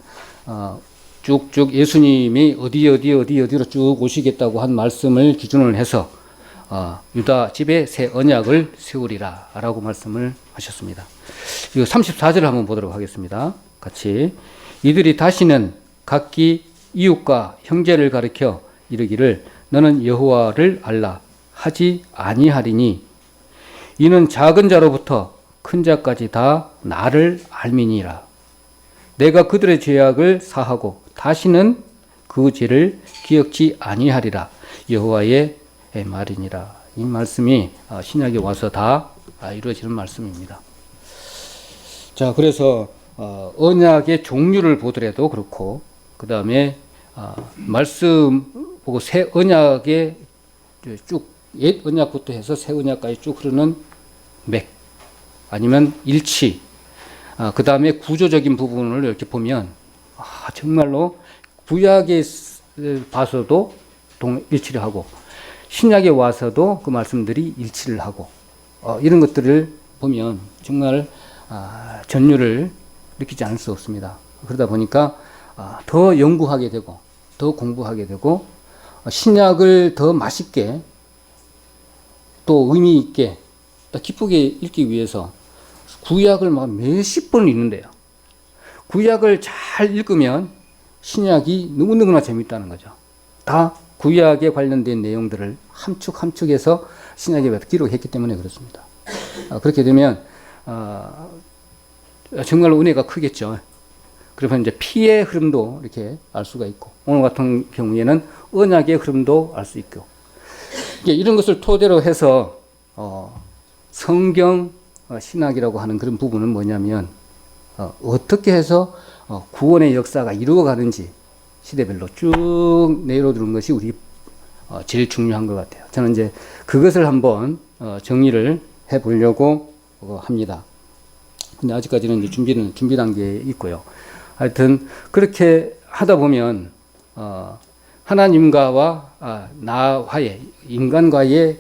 쭉쭉 예수님이 어디로 쭉 오시겠다고 한 말씀을 기준으로 해서 유다 집에 새 언약을 세우리라 라고 말씀을 하셨습니다. 이거 34절을 한번 보도록 하겠습니다. 같이. 이들이 다시는 각기 이웃과 형제를 가리켜 이르기를 너는 여호와를 알라 하지 아니하리니 이는 작은 자로부터 큰 자까지 다 나를 알미니라. 내가 그들의 죄악을 사하고 다시는 그 죄를 기억지 아니하리라. 여호와의 말이니라. 이 말씀이 신약에 와서 다 이루어지는 말씀입니다. 자, 그래서 언약의 종류를 보더라도 그렇고 그 다음에 말씀 보고 새 언약에 쭉 옛 언약부터 해서 새 언약까지 쭉 흐르는 맥 아니면 일치 그 다음에 구조적인 부분을 이렇게 보면 정말로 구약에 봐서도 일치를 하고 신약에 와서도 그 말씀들이 일치를 하고 이런 것들을 보면 정말 전율을 느끼지 않을 수 없습니다. 그러다 보니까 더 연구하게 되고 더 공부하게 되고 신약을 더 맛있게 또 의미 있게 또 기쁘게 읽기 위해서 구약을 막 몇십 번 읽는데요. 구약을 잘 읽으면 신약이 너무너무나 재밌다는 거죠. 다 구약에 관련된 내용들을 함축해서 신약에 기록했기 때문에 그렇습니다. 그렇게 되면 정말로 은혜가 크겠죠. 그러면 이제 피의 흐름도 이렇게 알 수가 있고 오늘 같은 경우에는 언약의 흐름도 알 수 있고 이런 것을 토대로 해서 성경 신학이라고 하는 그런 부분은 뭐냐면 어떻게 해서 구원의 역사가 이루어가는지 시대별로 쭉 내려두는 것이 우리 제일 중요한 것 같아요. 저는 이제 그것을 한번 정리를 해보려고 합니다. 근데 아직까지는 이제 준비 단계에 있고요. 하여튼 그렇게 하다 보면 하나님과와 나와의 인간과의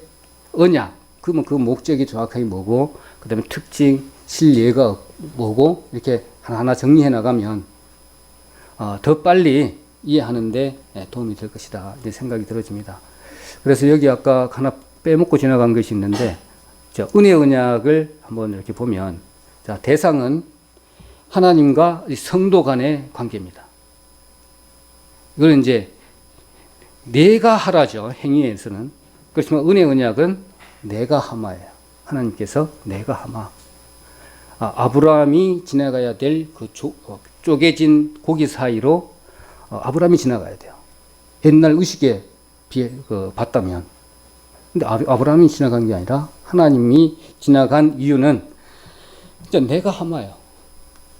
언약 그러면 그 목적이 정확하게 뭐고 그 다음에 특징 실례가 뭐고 이렇게 하나하나 정리해 나가면 더 빨리 이해하는데 도움이 될 것이다 이런 생각이 들어집니다. 그래서 여기 아까 하나 빼먹고 지나간 것이 있는데 은혜 언약을 한번 이렇게 보면 대상은 하나님과 성도 간의 관계입니다. 이거는 이제 내가 하라죠. 행위에서는. 그렇지만 은혜 언약은 내가 하마예요. 하나님께서 내가 하마. 아브라함이 지나가야 될 그 쪼개진 고기 사이로 아브라함이 지나가야 돼요. 옛날 의식에 비해 봤다면. 근데 아브라함이 지나간 게 아니라 하나님이 지나간 이유는 진짜 내가 하마예요.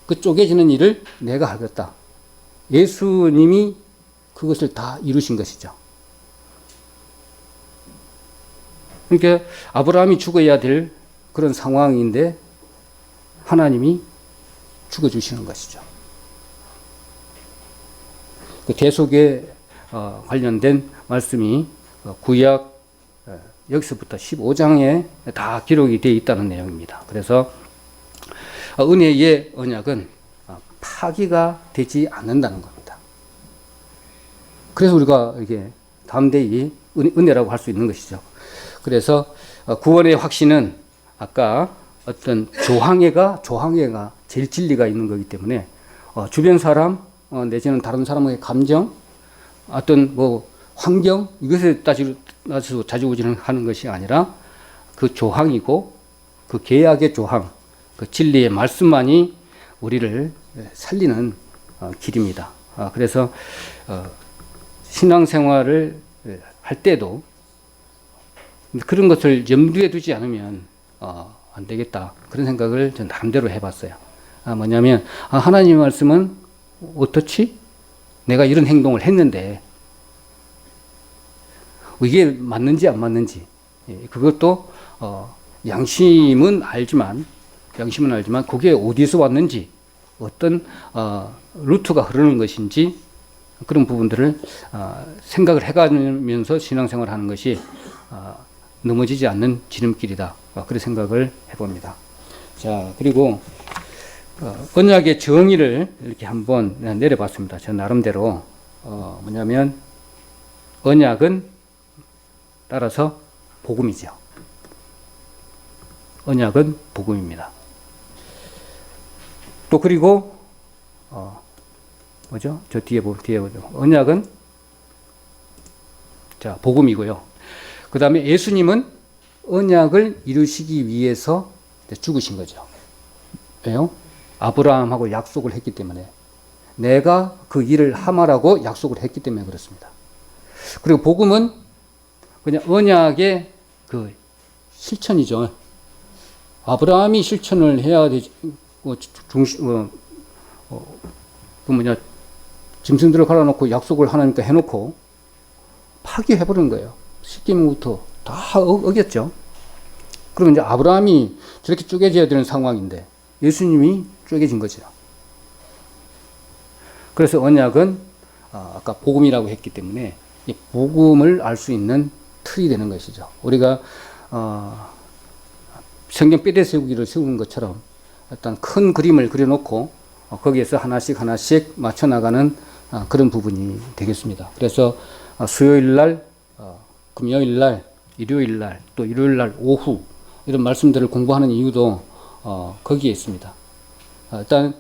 그 쪼개지는 일을 내가 하겠다. 예수님이 그것을 다 이루신 것이죠. 그러니까 아브라함이 죽어야 될 그런 상황인데 하나님이 죽어주시는 것이죠. 그 대속에 관련된 말씀이 구약 여기서부터 15장에 다 기록이 되어 있다는 내용입니다. 그래서 은혜의 언약은 파기가 되지 않는다는 겁니다. 그래서 우리가 이게 담대히 은혜라고 할 수 있는 것이죠. 그래서 구원의 확신은 아까 어떤 조항회가 제일 진리가 있는 거기 때문에 주변 사람 내지는 다른 사람의 감정 어떤 뭐 환경 이것에 따지고 자주우지하는 것이 아니라 그 조항이고 그 계약의 조항 그 진리의 말씀만이 우리를 살리는 길입니다. 그래서 신앙생활을 할 때도 그런 것을 염두에 두지 않으면 안 되겠다. 그런 생각을 전 나름대로 해봤어요. 뭐냐면 하나님의 말씀은 어떻지? 내가 이런 행동을 했는데 이게 맞는지 안 맞는지 그것도 양심은 알지만 그게 어디서 왔는지 어떤 루트가 흐르는 것인지 그런 부분들을 생각을 해가면서 신앙생활을 하는 것이 넘어지지 않는 지름길이다. 그런 생각을 해봅니다. 자, 그리고 언약의 정의를 이렇게 한번 내려봤습니다. 저 나름대로 뭐냐면 언약은 따라서 복음이죠. 언약은 복음입니다. 또 그리고 뭐죠? 저 뒤에 보죠. 언약은 자 복음이고요. 그 다음에 예수님은 언약을 이루시기 위해서 죽으신 거죠. 왜요? 아브라함하고 약속을 했기 때문에 내가 그 일을 하마라고 약속을 했기 때문에 그렇습니다. 그리고 복음은 그냥 언약의 그 실천이죠. 아브라함이 실천을 해야 되지. 짐승들을 갈아놓고 약속을 하나님께 해놓고 파기해버린 거예요. 십계명부터 다 어겼죠. 그러면 이제 아브라함이 저렇게 쪼개져야 되는 상황인데 예수님이 쪼개진 거죠. 그래서 언약은 아까 복음이라고 했기 때문에 이 복음을 알 수 있는 틀이 되는 것이죠. 우리가 성경 뼈대 세우기를 세우는 것처럼 일단 큰 그림을 그려놓고 거기에서 하나씩 맞춰 나가는 그런 부분이 되겠습니다. 그래서 수요일 날, 금요일 날, 일요일 날, 또 일요일 날 오후 이런 말씀들을 공부하는 이유도 거기에 있습니다. 일단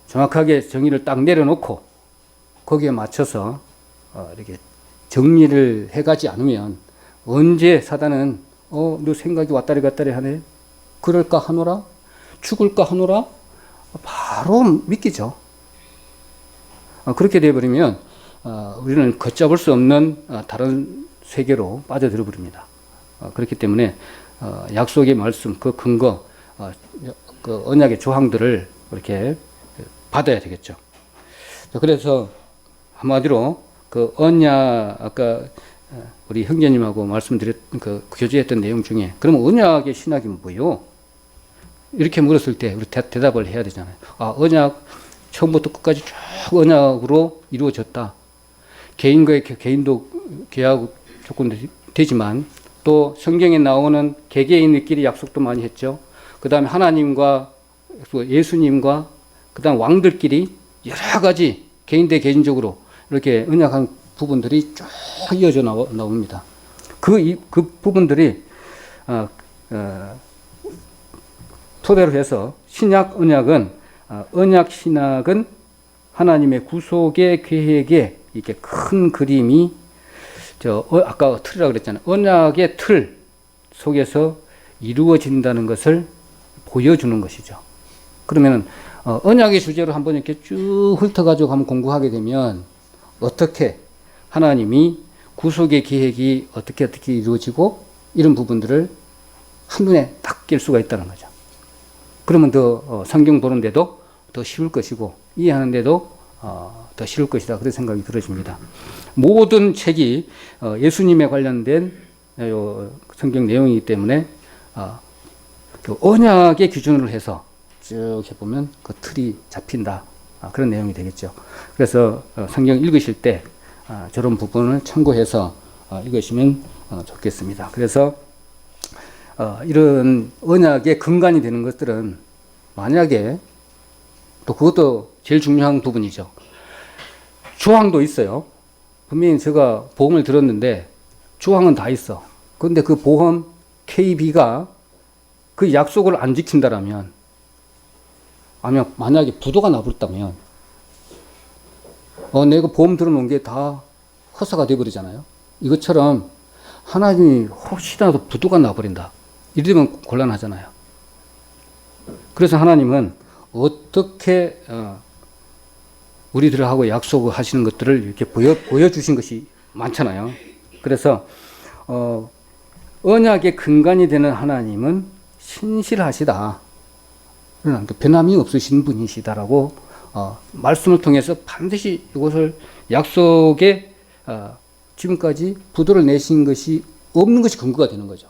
정확하게 정의를 딱 내려놓고 거기에 맞춰서 이렇게 정리를 해가지 않으면 언제 사단은 너 생각이 왔다리 갔다리 하네, 그럴까 하노라, 죽을까 하노라, 바로 믿기죠. 그렇게 되어버리면 우리는 걷잡을 수 없는 다른 세계로 빠져들어 버립니다. 그렇기 때문에 약속의 말씀, 그 근거, 그 언약의 조항들을 이렇게 받아야 되겠죠. 그래서 한마디로 그 언약, 아까 우리 형제님하고 그 교제했던 내용 중에 그럼 언약의 신학이 뭐요? 이렇게 물었을 때 우리 대답을 해야 되잖아요. 언약 처음부터 끝까지 쭉 언약으로 이루어졌다. 개인과의 개인도 계약 조건도 되지만 또 성경에 나오는 개개인들끼리 약속도 많이 했죠. 그 다음에 하나님과 예수님과 그 다음 왕들끼리 여러 가지 개인 대 개인적으로 이렇게 언약한 부분들이 쭉 이어져 나옵니다. 그 부분들이 토대로 해서 신약 언약은 언약 신학은 하나님의 구속의 계획에 이렇게 큰 그림이 아까 틀이라고 그랬잖아요. 언약의 틀 속에서 이루어진다는 것을 보여주는 것이죠. 그러면 언약의 주제로 한번 이렇게 쭉 훑어가지고 한번 공부하게 되면 어떻게 하나님이 구속의 계획이 어떻게 이루어지고 이런 부분들을 한눈에 딱 깰 수가 있다는 거죠. 그러면 더 성경 보는데도 더 쉬울 것이고 이해하는데도 더 쉬울 것이다, 그런 생각이 들어집니다. 모든 책이 예수님에 관련된 성경 내용이기 때문에 그 언약의 기준으로 해서 쭉 해보면 그 틀이 잡힌다, 그런 내용이 되겠죠. 그래서 성경 읽으실 때 저런 부분을 참고해서 읽으시면 좋겠습니다. 그래서 이런 언약의 근간이 되는 것들은 만약에 또 그것도 제일 중요한 부분이죠. 조항도 있어요. 분명히 제가 보험을 들었는데 조항은 다 있어. 그런데 그 보험 KB가 그 약속을 안 지킨다라면, 아니면 만약에 부도가 나버렸다면 내가 보험 들어놓은 게 다 허사가 돼버리잖아요. 이것처럼 하나님이 혹시라도 부도가 나버린다, 이러면 곤란하잖아요. 그래서 하나님은 어떻게 우리들하고 약속을 하시는 것들을 이렇게 보여주신 것이 많잖아요. 그래서 언약의 근간이 되는 하나님은 신실하시다, 변함이 없으신 분이시다라고 말씀을 통해서 반드시 이것을 약속에 지금까지 부도를 내신 것이 없는 것이 근거가 되는 거죠.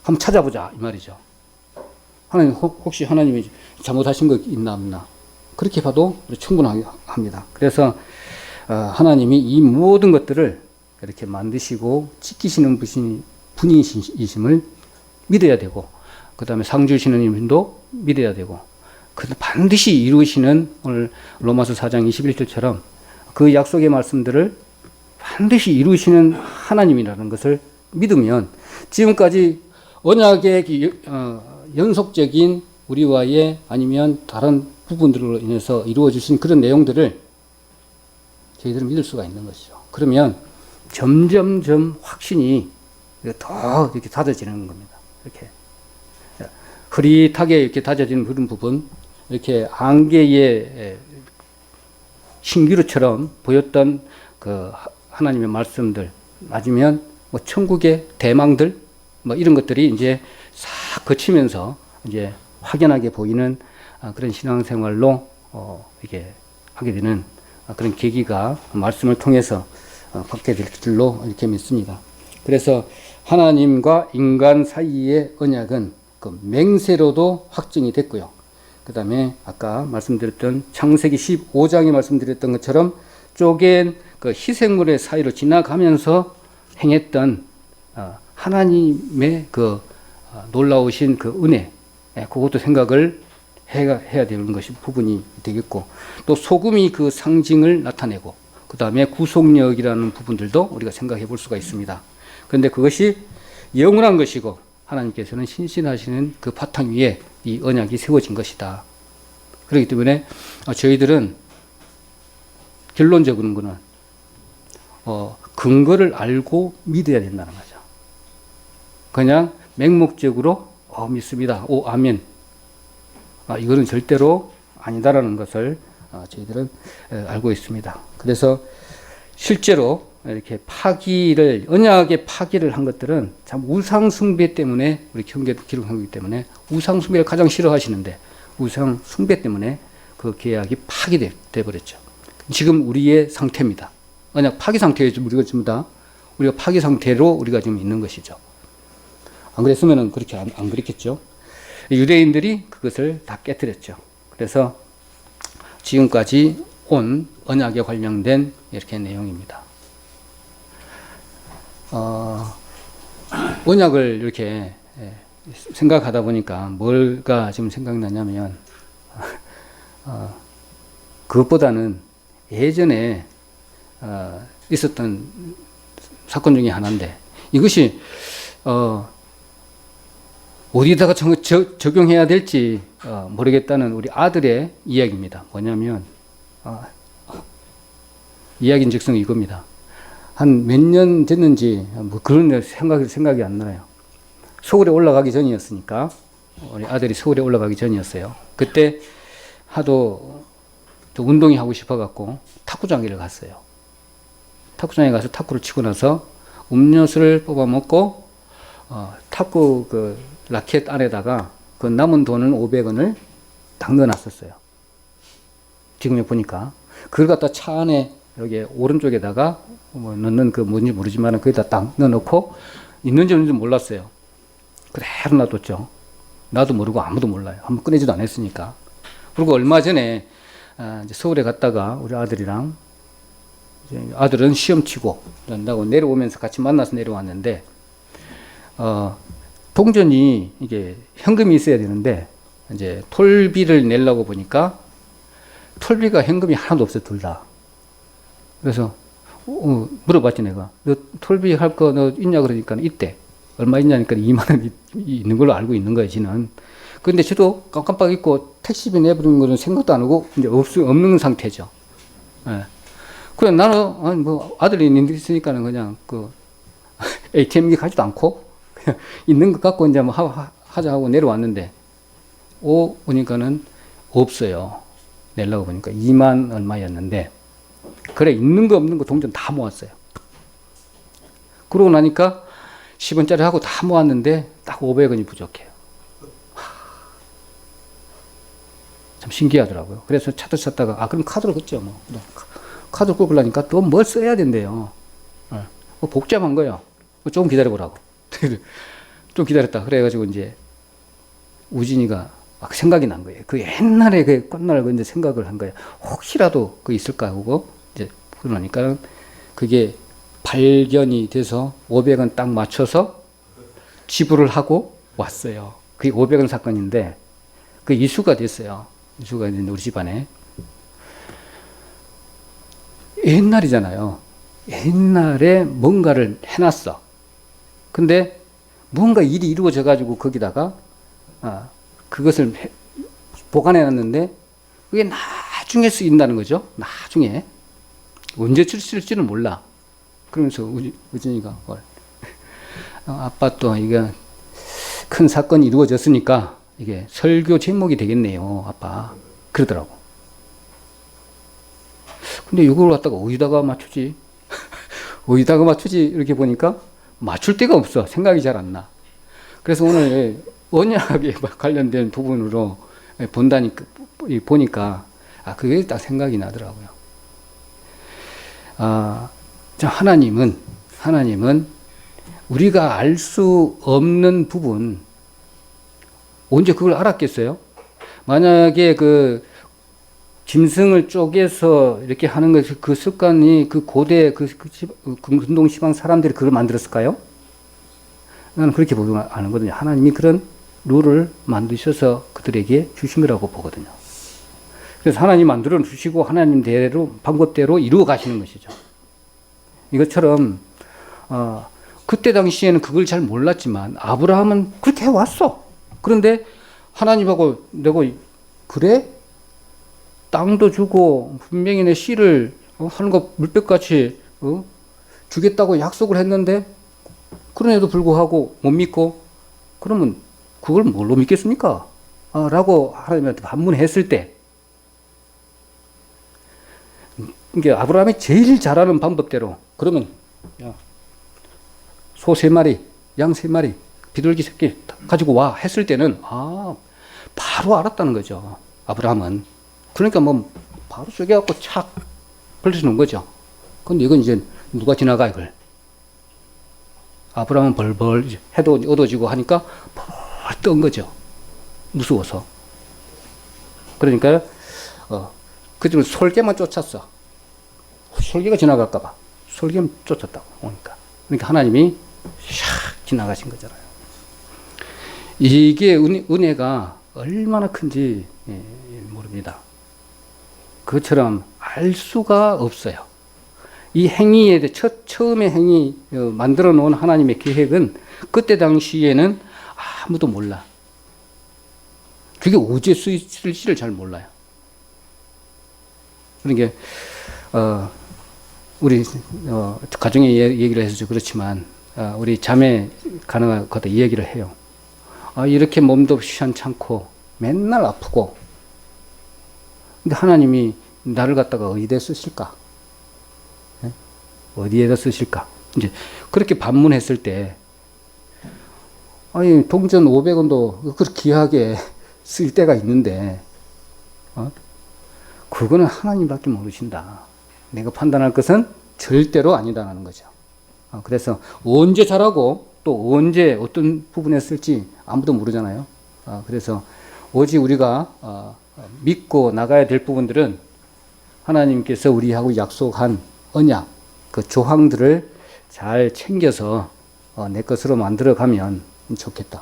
한번 찾아보자 이 말이죠. 하나님, 혹시 하나님이 잘못하신 거 있나 없나, 그렇게 봐도 충분합니다. 그래서 하나님이 이 모든 것들을 이렇게 만드시고 지키시는 분이심을 믿어야 되고, 그 다음에 상 주시는 이분도 믿어야 되고, 반드시 이루시는 오늘 로마서 4장 21절처럼 그 약속의 말씀들을 반드시 이루시는 하나님이라는 것을 믿으면 지금까지 언약의 연속적인 우리와의 아니면 다른 부분들로 인해서 이루어지신 그런 내용들을 저희들은 믿을 수가 있는 것이죠. 그러면 점점점 확신이 더 이렇게 다져지는 겁니다. 이렇게 흐릿하게 이렇게 다져지는 그런 부분, 이렇게 안개의 신기루처럼 보였던 그 하나님의 말씀들, 맞으면 뭐 천국의 대망들, 뭐 이런 것들이 이제 싹 거치면서 이제 확연하게 보이는 그런 신앙생활로 이게 하게 되는 그런 계기가 말씀을 통해서 받게 될 줄로 이렇게 믿습니다. 그래서 하나님과 인간 사이의 언약은 그 맹세로도 확증이 됐고요. 그 다음에 아까 말씀드렸던 창세기 15장에 말씀드렸던 것처럼 쪼갠 그 희생물의 사이로 지나가면서 행했던 하나님의 그 놀라우신 그 은혜, 그것도 생각을 해야 되는 것이 부분이 되겠고, 또 소금이 그 상징을 나타내고, 그 다음에 구속력이라는 부분들도 우리가 생각해 볼 수가 있습니다. 그런데 그것이 영원한 것이고 하나님께서는 신실하시는 그 바탕 위에 이 언약이 세워진 것이다. 그렇기 때문에 저희들은 결론적으로는 근거를 알고 믿어야 된다는 거죠. 그냥 맹목적으로 믿습니다. 오 아멘. 이거는 절대로 아니다라는 것을 저희들은 알고 있습니다. 그래서 실제로 이렇게 언약의 파기를 한 것들은 참 우상숭배 때문에, 우리 경계도 기록한 거기 때문에 우상숭배를 가장 싫어하시는데 우상숭배 때문에 그 계약이 파기돼 버렸죠. 지금 우리의 상태입니다. 언약 파기 상태에 우리가 전부 다 우리가 파기 상태로 우리가 지금 있는 것이죠. 안 그랬으면 그렇게 안 그랬겠죠. 유대인들이 그것을 다 깨뜨렸죠. 그래서 지금까지 온 언약에 관련된 이렇게 내용입니다. 언약을 이렇게 생각하다 보니까 뭐가 지금 생각나냐면, 그것보다는 예전에 있었던 사건 중에 하나인데, 이것이 어디다가 적용해야 될지 모르겠다는 우리 아들의 이야기입니다. 뭐냐면 이야기인 즉슨 이겁니다. 한 몇 년 됐는지 뭐 그런 생각이 안 나요. 서울에 올라가기 전이었으니까, 우리 아들이 서울에 올라가기 전이었어요. 그때 하도 운동이 하고 싶어갖고 탁구장에 갔어요. 탁구장에 가서 탁구를 치고 나서 음료수를 뽑아 먹고 탁구 그 라켓 안에다가 그 남은 돈은 500원을 딱 넣어놨었어요. 지금 보니까 그걸 갖다 차 안에 여기 오른쪽에다가 뭐 넣는 그 뭔지 모르지만 거기다 딱 넣어놓고 있는지 없는지 몰랐어요. 그대로 놔뒀죠. 나도 모르고 아무도 몰라요. 한번 꺼내지도 않았으니까. 그리고 얼마 전에 이제 서울에 갔다가 우리 아들이랑, 이제 아들은 시험 치고 난다고 내려오면서 같이 만나서 내려왔는데, 동전이 이게 현금이 있어야 되는데 이제 톨비를 내려고 보니까 톨비가 현금이 하나도 없어요, 둘 다. 그래서 물어봤지 내가. 너 톨비 할 거 너 있냐 그러니까 있대. 얼마 있냐니까 2만 원 있는 걸로 알고 있는 거예요, 지는. 근데 저도 깜빡 잊고 택시비 내버리는 거는 생각도 안 하고 이제 없는 상태죠. 예. 그래 나는 뭐 아들이 있으니까는 그냥 그 ATM기 가지도 않고 그냥 있는 것 갖고 이제 뭐 하자 하고 내려왔는데 오니까는 없어요. 내려고 보니까 2만 얼마였는데, 그래 있는 거 없는 거 동전 다 모았어요. 그러고 나니까 10원짜리 하고 다 모았는데 딱 500원이 부족해요. 참 신기하더라고요. 그래서 차도 찾다가 그럼 카드로 걷죠 뭐. 카드로 긁으려니까 또 뭘 써야 된대요. 뭐 복잡한 거예요. 조금 기다려보라고. 좀 기다렸다. 그래가지고 이제 우진이가 생각이 난 거예요. 그 옛날에 그 꽃날 이제 생각을 한 거예요. 혹시라도 그 있을까 하고 이제 그러니까 그게 발견이 돼서 500원 딱 맞춰서 지불을 하고 왔어요. 그게 500원 사건인데 그 이슈가 됐어요. 이슈가 있는데 우리 집안에. 옛날이잖아요. 옛날에 뭔가를 해놨어. 근데 뭔가 일이 이루어져 가지고 거기다가 그것을 보관해놨는데 그게 나중에 쓰인다는 거죠. 나중에 언제 쓸지는 몰라. 그러면서 우진이가 아빠 또 이게 큰 사건이 이루어졌으니까 이게 설교 제목이 되겠네요, 아빠. 그러더라고. 근데 이걸 갖다가 어디다가 맞추지? 어디다가 맞추지? 이렇게 보니까 맞출 데가 없어. 생각이 잘 안 나. 그래서 오늘 언약에 관련된 부분으로 보니까 그게 딱 생각이 나더라고요. 하나님은 우리가 알 수 없는 부분, 언제 그걸 알았겠어요? 만약에 그 짐승을 쪼개서 이렇게 하는 것, 그 습관이 그 고대 그 근동 시방 사람들이 그걸 만들었을까요? 나는 그렇게 보지 않거든요. 하나님이 그런 룰을 만드셔서 그들에게 주신 거라고 보거든요. 그래서 하나님 만들어 주시고 하나님대로 방법대로 이루어 가시는 것이죠. 이것처럼 그때 당시에는 그걸 잘 몰랐지만 아브라함은 그렇게 해왔어. 그런데 하나님하고 내가 그래? 땅도 주고 분명히 내 씨를 하는 거 물백같이 주겠다고 약속을 했는데 그런에도 불구하고 못 믿고 그러면 그걸 뭘로 믿겠습니까? 라고 하나님한테 반문했을 때 이게 아브라함이 제일 잘하는 방법대로 그러면 소 3마리, 양 3마리, 비둘기 새끼 가지고 와 했을 때는 바로 알았다는 거죠. 아브라함은. 그러니까 뭐 바로 쪼개갖고 착 벌려주는 거죠. 근데 이건 이제 누가 지나가 이걸. 아브라함은 벌벌 해도 얻어지고 하니까 벌 뜬 거죠. 무서워서. 그러니까 그들은 솔개만 쫓았어. 솔개가 지나갈까봐. 솔개만 쫓았다고 오니까. 그러니까 하나님이 샥 지나가신 거잖아요. 이게 은혜가 얼마나 큰지 모릅니다. 그것처럼 알 수가 없어요. 이 행위에 대해 처음에 행위 만들어 놓은 하나님의 계획은 그때 당시에는 아무도 몰라. 그게 어디에 쓰일지를 잘 몰라요. 그러니까 우리 가정의 얘기를 해서 그렇지만 우리 자매 가능하거든 이 얘기를 해요. 이렇게 몸도 시원찮고 맨날 아프고 근데 하나님이 나를 갖다가 어디에 쓰실까? 어디에다 쓰실까? 이제 그렇게 반문했을 때 동전 500원도 그렇게 귀하게 쓸 때가 있는데 그거는 하나님밖에 모르신다. 내가 판단할 것은 절대로 아니다라는 거죠. 그래서 언제 잘하고 또 언제 어떤 부분에 쓸지 아무도 모르잖아요. 그래서 오직 우리가 믿고 나가야 될 부분들은 하나님께서 우리하고 약속한 언약, 그 조항들을 잘 챙겨서 내 것으로 만들어가면 좋겠다.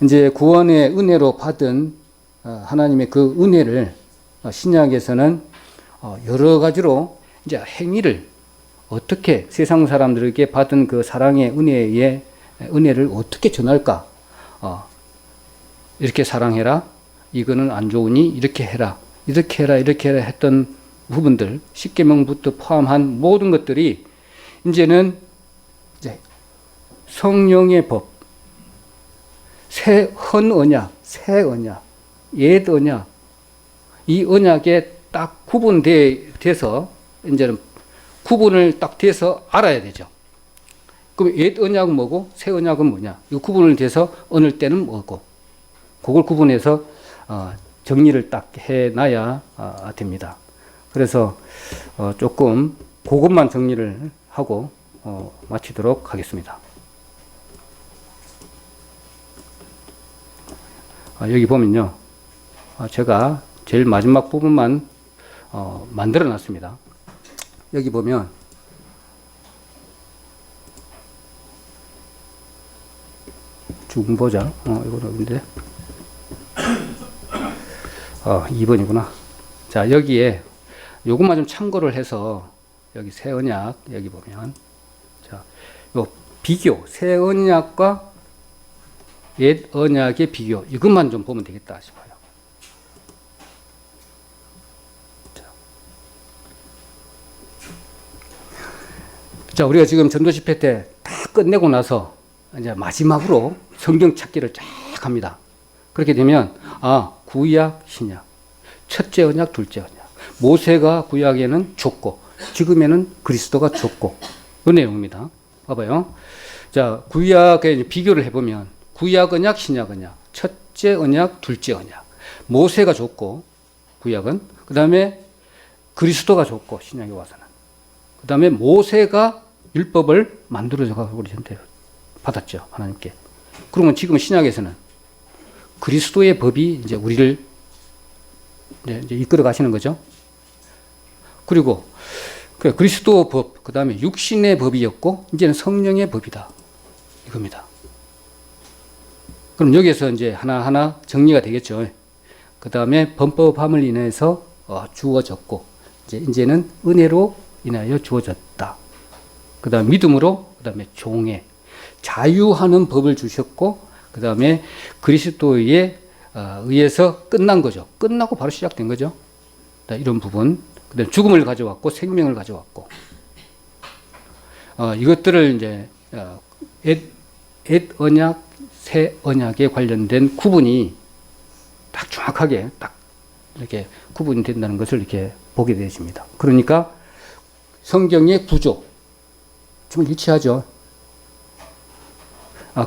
이제 구원의 은혜로 받은 하나님의 그 은혜를 신약에서는 여러 가지로 이제 행위를 어떻게 세상 사람들에게 받은 그 사랑의 은혜를 어떻게 전할까? 이렇게 사랑해라. 이거는 안 좋으니 이렇게 해라. 이렇게 해라. 이렇게 해라 했던 부분들, 십계명부터 포함한 모든 것들이 이제는 이제 성령의 법, 헌 언약, 새 언약, 옛 언약, 이 언약에 딱 구분돼서 이제는 구분을 딱 돼서 알아야 되죠. 그럼 옛 언약은 뭐고 새 언약은 뭐냐? 이 구분을 돼서 어느 때는 뭐고 그걸 구분해서 정리를 딱 해놔야 됩니다. 그래서 조금 그것만 정리를 하고 마치도록 하겠습니다. 여기 보면요, 제가 제일 마지막 부분만 만들어 놨습니다. 여기 보면 중보자, 이거는 어딘데? 2번이구나. 자, 여기에 요것만 좀 참고를 해서 여기 새 언약 여기 보면 자, 요 비교 새 언약과 옛 언약의 비교 이것만 좀 보면 되겠다 싶어요. 자, 우리가 지금 전도 집회 때 다 끝내고 나서 이제 마지막으로 성경 찾기를 쫙 합니다. 그렇게 되면 구약, 신약, 첫째 언약, 둘째 언약. 모세가 구약에는 줬고 지금에는 그리스도가 줬고 그 내용입니다. 봐봐요. 자, 구약에 비교를 해보면 구약 언약, 신약 언약, 첫째 언약, 둘째 언약. 모세가 줬고 구약은. 그 다음에 그리스도가 줬고, 신약에 와서는. 그 다음에 모세가 율법을 만들어줘가지고 우리한테 받았죠, 하나님께. 그러면 지금 신약에서는 그리스도의 법이 이제 우리를 이제 이끌어 가시는 거죠. 그리고 그리스도 법, 그 다음에 육신의 법이었고, 이제는 성령의 법이다. 이겁니다. 그럼 여기에서 이제 하나하나 정리가 되겠죠. 그 다음에 범법함을 인해서 주어졌고, 이제는 은혜로 인하여 주어졌다. 그 다음 믿음으로, 그 다음에 종에 자유하는 법을 주셨고, 그 다음에 그리스도에 의해서 끝난 거죠. 끝나고 바로 시작된 거죠. 이런 부분. 그 다음에 죽음을 가져왔고, 생명을 가져왔고. 이것들을 이제, 옛 언약, 새 언약에 관련된 구분이 딱 정확하게 딱 이렇게 구분이 된다는 것을 이렇게 보게 되십니다. 그러니까 성경의 구조, 정말 일치하죠.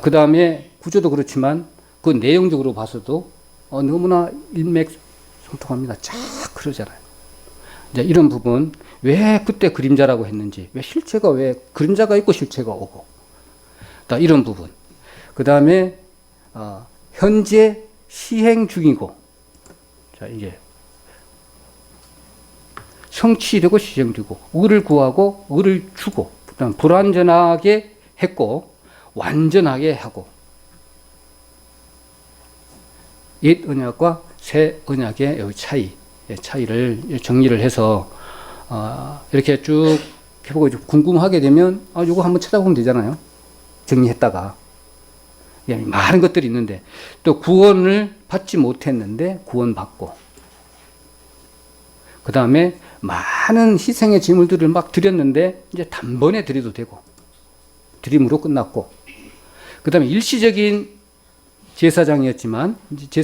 그 다음에 구조도 그렇지만 그 내용적으로 봐서도 너무나 일맥상통합니다. 쫙 그러잖아요. 이제 이런 부분, 왜 그때 그림자라고 했는지, 왜 실체가 왜 그림자가 있고 실체가 오고, 이런 부분. 그 다음에 현재 시행 중이고, 자 이제 성취되고 시행 중이고, 의를 구하고 의를 주고, 그다음 불완전하게 했고 완전하게 하고. 옛 언약과 새 언약의 여기 차이를 정리를 해서 이렇게 쭉 해보고 궁금하게 되면 이거 한번 찾아보면 되잖아요. 정리했다가. 많은 것들이 있는데, 또 구원을 받지 못했는데 구원받고, 그 다음에 많은 희생의 제물들을 막 드렸는데 이제 단번에 드려도 되고, 드림으로 끝났고, 그 다음에 일시적인 제사장이었지만, 이제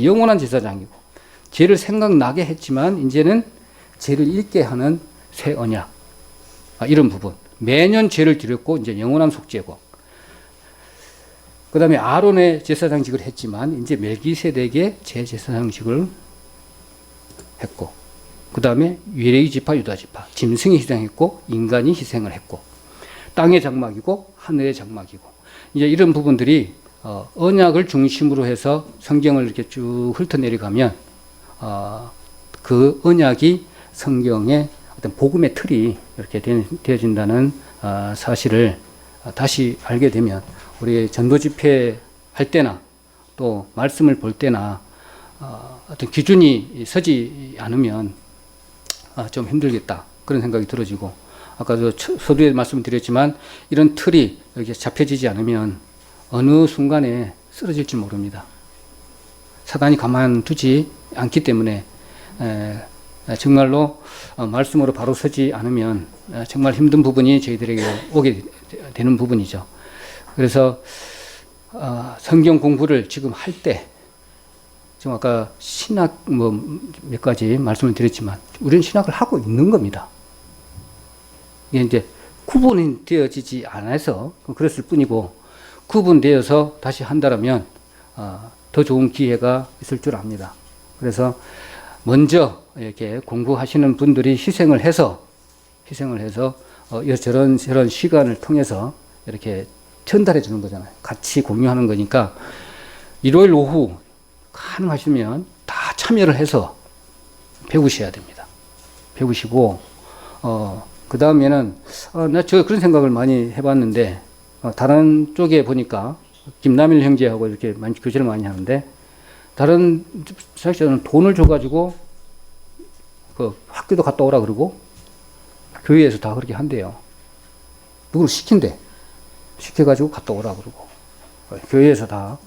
영원한 제사장이고, 죄를 생각나게 했지만 이제는 죄를 잊게 하는 새 언약. 이런 부분. 매년 죄를 드렸고 이제 영원한 속죄고, 그 다음에 아론의 제사장직을 했지만 이제 멜기세덱의 제사장직을 했고, 그 다음에 레위 지파, 유다 지파, 짐승이 희생했고 인간이 희생을 했고, 땅의 장막이고 하늘의 장막이고, 이제 이런 부분들이 언약을 중심으로 해서 성경을 이렇게 쭉 훑어내려가면 그 언약이 성경의 어떤 복음의 틀이 이렇게 되어진다는 사실을 다시 알게 되면, 우리 전도 집회 할 때나 또 말씀을 볼 때나 어떤 기준이 서지 않으면 좀 힘들겠다, 그런 생각이 들어지고, 아까도 서두에 말씀드렸지만 이런 틀이 이렇게 잡혀지지 않으면 어느 순간에 쓰러질지 모릅니다. 사단이 가만두지 않기 때문에 정말로 말씀으로 바로 서지 않으면 정말 힘든 부분이 저희들에게 오게 되는 부분이죠. 그래서 성경 공부를 지금 할 때, 지금 아까 신학 몇 가지 말씀을 드렸지만 우리는 신학을 하고 있는 겁니다. 이게 이제 구분이 되어지지 않아서 그랬을 뿐이고, 구분되어서 다시 한다면 더 좋은 기회가 있을 줄 압니다. 그래서 먼저 이렇게 공부하시는 분들이 희생을 해서 저런 시간을 통해서 이렇게 전달해 주는 거잖아요. 같이 공유하는 거니까 일요일 오후 가능하시면 다 참여를 해서 배우셔야 됩니다. 배우시고, 그 다음에는 저 그런 생각을 많이 해봤는데, 다른 쪽에 보니까 김남일 형제하고 이렇게 많이 교제를 많이 하는데, 다른 사역자는 돈을 줘가지고 그 학교도 갔다 오라 그러고 교회에서 다 그렇게 한대요. 누구를 시킨대. 시켜가지고 갔다 오라 그러고, 교회에서 다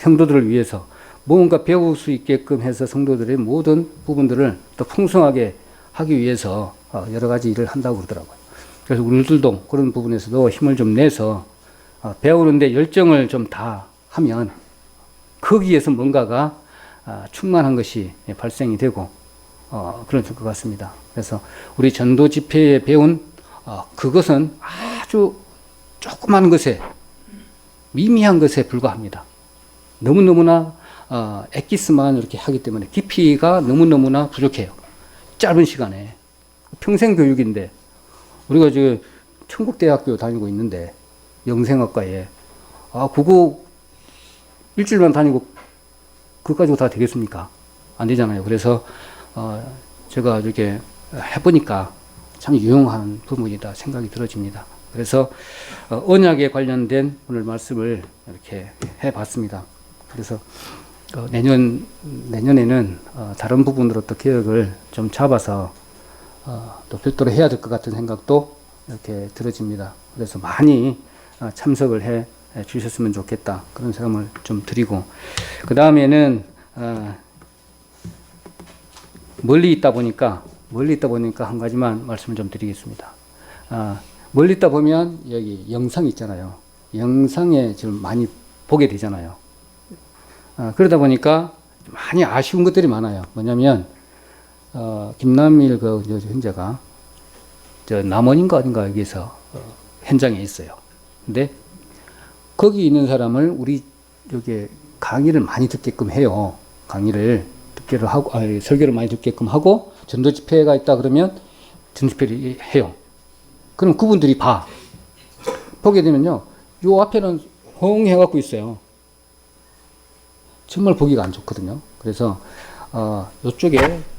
성도들을 위해서 뭔가 배울 수 있게끔 해서 성도들의 모든 부분들을 더 풍성하게 하기 위해서 여러 가지 일을 한다고 그러더라고요. 그래서 우리들도 그런 부분에서도 힘을 좀 내서 배우는데 열정을 좀 다 하면 거기에서 뭔가가 충만한 것이 발생이 되고 그럴 것 같습니다. 그래서 우리 전도 집회에 배운 그것은 아주 조그마한 것에, 미미한 것에 불과합니다. 너무너무나 엑기스만 이렇게 하기 때문에 깊이가 너무너무나 부족해요. 짧은 시간에. 평생 교육인데, 우리가 지금 천국대학교 다니고 있는데, 영생학과에, 그거 일주일만 다니고, 그거 가지고 다 되겠습니까? 안 되잖아요. 그래서, 제가 이렇게 해보니까 참 유용한 부분이다 생각이 들어집니다. 그래서, 언약에 관련된 오늘 말씀을 이렇게 해봤습니다. 그래서, 내년에는 다른 부분으로 또 계획을 좀 잡아서 또 별도로 해야 될 것 같은 생각도 이렇게 들어집니다. 그래서 많이 참석을 해 주셨으면 좋겠다 그런 생각을 좀 드리고, 그 다음에는 멀리 있다 보니까 한 가지만 말씀을 좀 드리겠습니다. 멀리 있다 보면 여기 영상 있잖아요. 영상에 지금 많이 보게 되잖아요. 그러다 보니까 많이 아쉬운 것들이 많아요. 뭐냐면, 김남일 현재가, 남원인가 어딘가 여기서, 현장에 있어요. 근데, 거기 있는 사람을 우리, 여기 강의를 많이 듣게끔 해요. 강의를 듣기를 하고, 설교를 많이 듣게끔 하고, 전도 집회가 있다 그러면, 전도 집회를 해요. 그럼 그분들이 보게 되면요, 요 앞에는 헝 해갖고 있어요. 정말 보기가 안 좋거든요. 그래서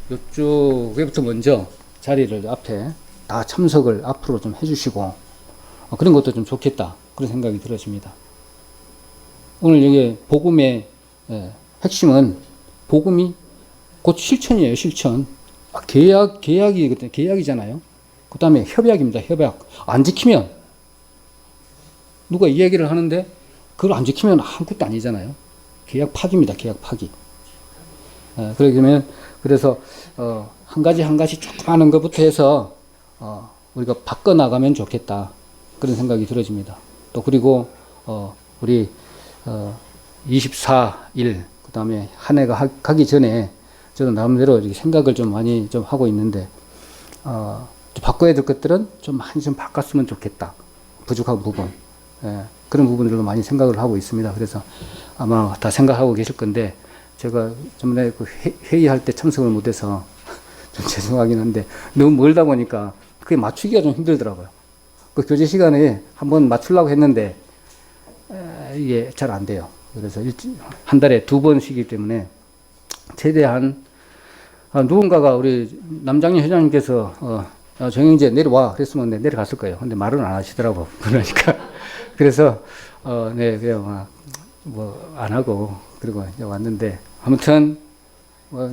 요쪽에부터 먼저 자리를 앞에 다 참석을 앞으로 좀 해주시고, 그런 것도 좀 좋겠다 그런 생각이 들어집니다. 오늘 여기 복음의 핵심은 복음이 곧 실천이에요. 실천. 계약이잖아요. 그 다음에 협약입니다. 협약. 안 지키면, 누가 이야기를 하는데 그걸 안 지키면 아무것도 아니잖아요. 계약 파기입니다. 계약 파기. 그래서 한 가지 조그마한 것부터 해서 우리가 바꿔 나가면 좋겠다 그런 생각이 들어집니다. 또 그리고 우리 24일 그다음에 한 해가 가기 전에 저도 나름대로 이렇게 생각을 좀 많이 좀 하고 있는데, 또 바꿔야 될 것들은 좀 많이 좀 바꿨으면 좋겠다. 부족한 부분. 그런 부분들도 많이 생각을 하고 있습니다. 그래서 아마 다 생각하고 계실 건데, 제가 전에 그 회의할 때 참석을 못해서 좀 죄송하긴 한데, 너무 멀다 보니까 그게 맞추기가 좀 힘들더라고요. 그 교재 시간에 한번 맞추려고 했는데, 이게 잘 안 돼요. 그래서 한 달에 2번 쉬기 때문에, 최대한, 누군가가 우리 남장님 회장님께서, 정영재 내려와. 그랬으면 내려갔을 거예요. 근데 말은 안 하시더라고. 그러니까. 그래서, 그냥 안 하고, 그리고 이제 왔는데, 아무튼,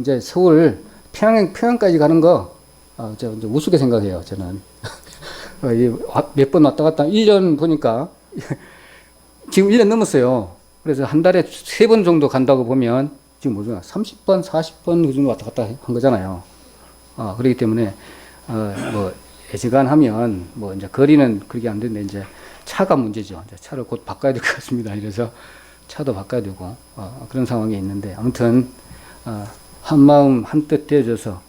이제 서울, 평양까지 가는 거, 이제 우습게 생각해요, 저는. 몇 번 왔다 갔다, 1년 보니까, 지금 1년 넘었어요. 그래서 한 달에 3번 정도 간다고 보면, 지금 30번, 40번 그 정도 왔다 갔다 한 거잖아요. 그렇기 때문에, 애지간하면, 이제 거리는 그렇게 안 되는데, 이제 차가 문제죠. 이제 차를 곧 바꿔야 될 것 같습니다. 이래서 차도 바꿔야 되고, 그런 상황이 있는데, 아무튼, 한 마음, 한 뜻 되어져서,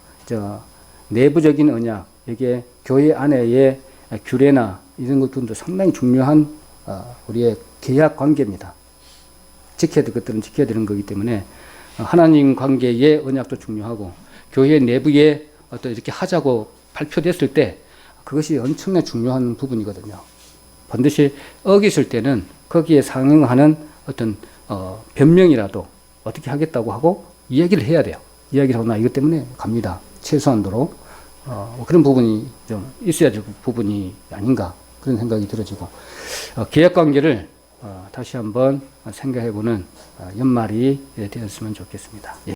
내부적인 언약, 이게 교회 안에의 규례나 이런 것들도 상당히 중요한, 우리의 계약 관계입니다. 지켜야 될 것들은 지켜야 되는 거기 때문에, 하나님 관계의 언약도 중요하고, 교회 내부에 어떤 이렇게 하자고 발표됐을 때, 그것이 엄청나게 중요한 부분이거든요. 반드시 어기실 때는 거기에 상응하는 어떤 변명이라도 어떻게 하겠다고 하고 이야기를 해야 돼요. 이야기를 하고 나 이것 때문에 갑니다. 최소한도로 그런 부분이 좀 있어야 될 부분이 아닌가 그런 생각이 들어지고, 계약관계를 다시 한번 생각해보는 연말이 되었으면 좋겠습니다. 예.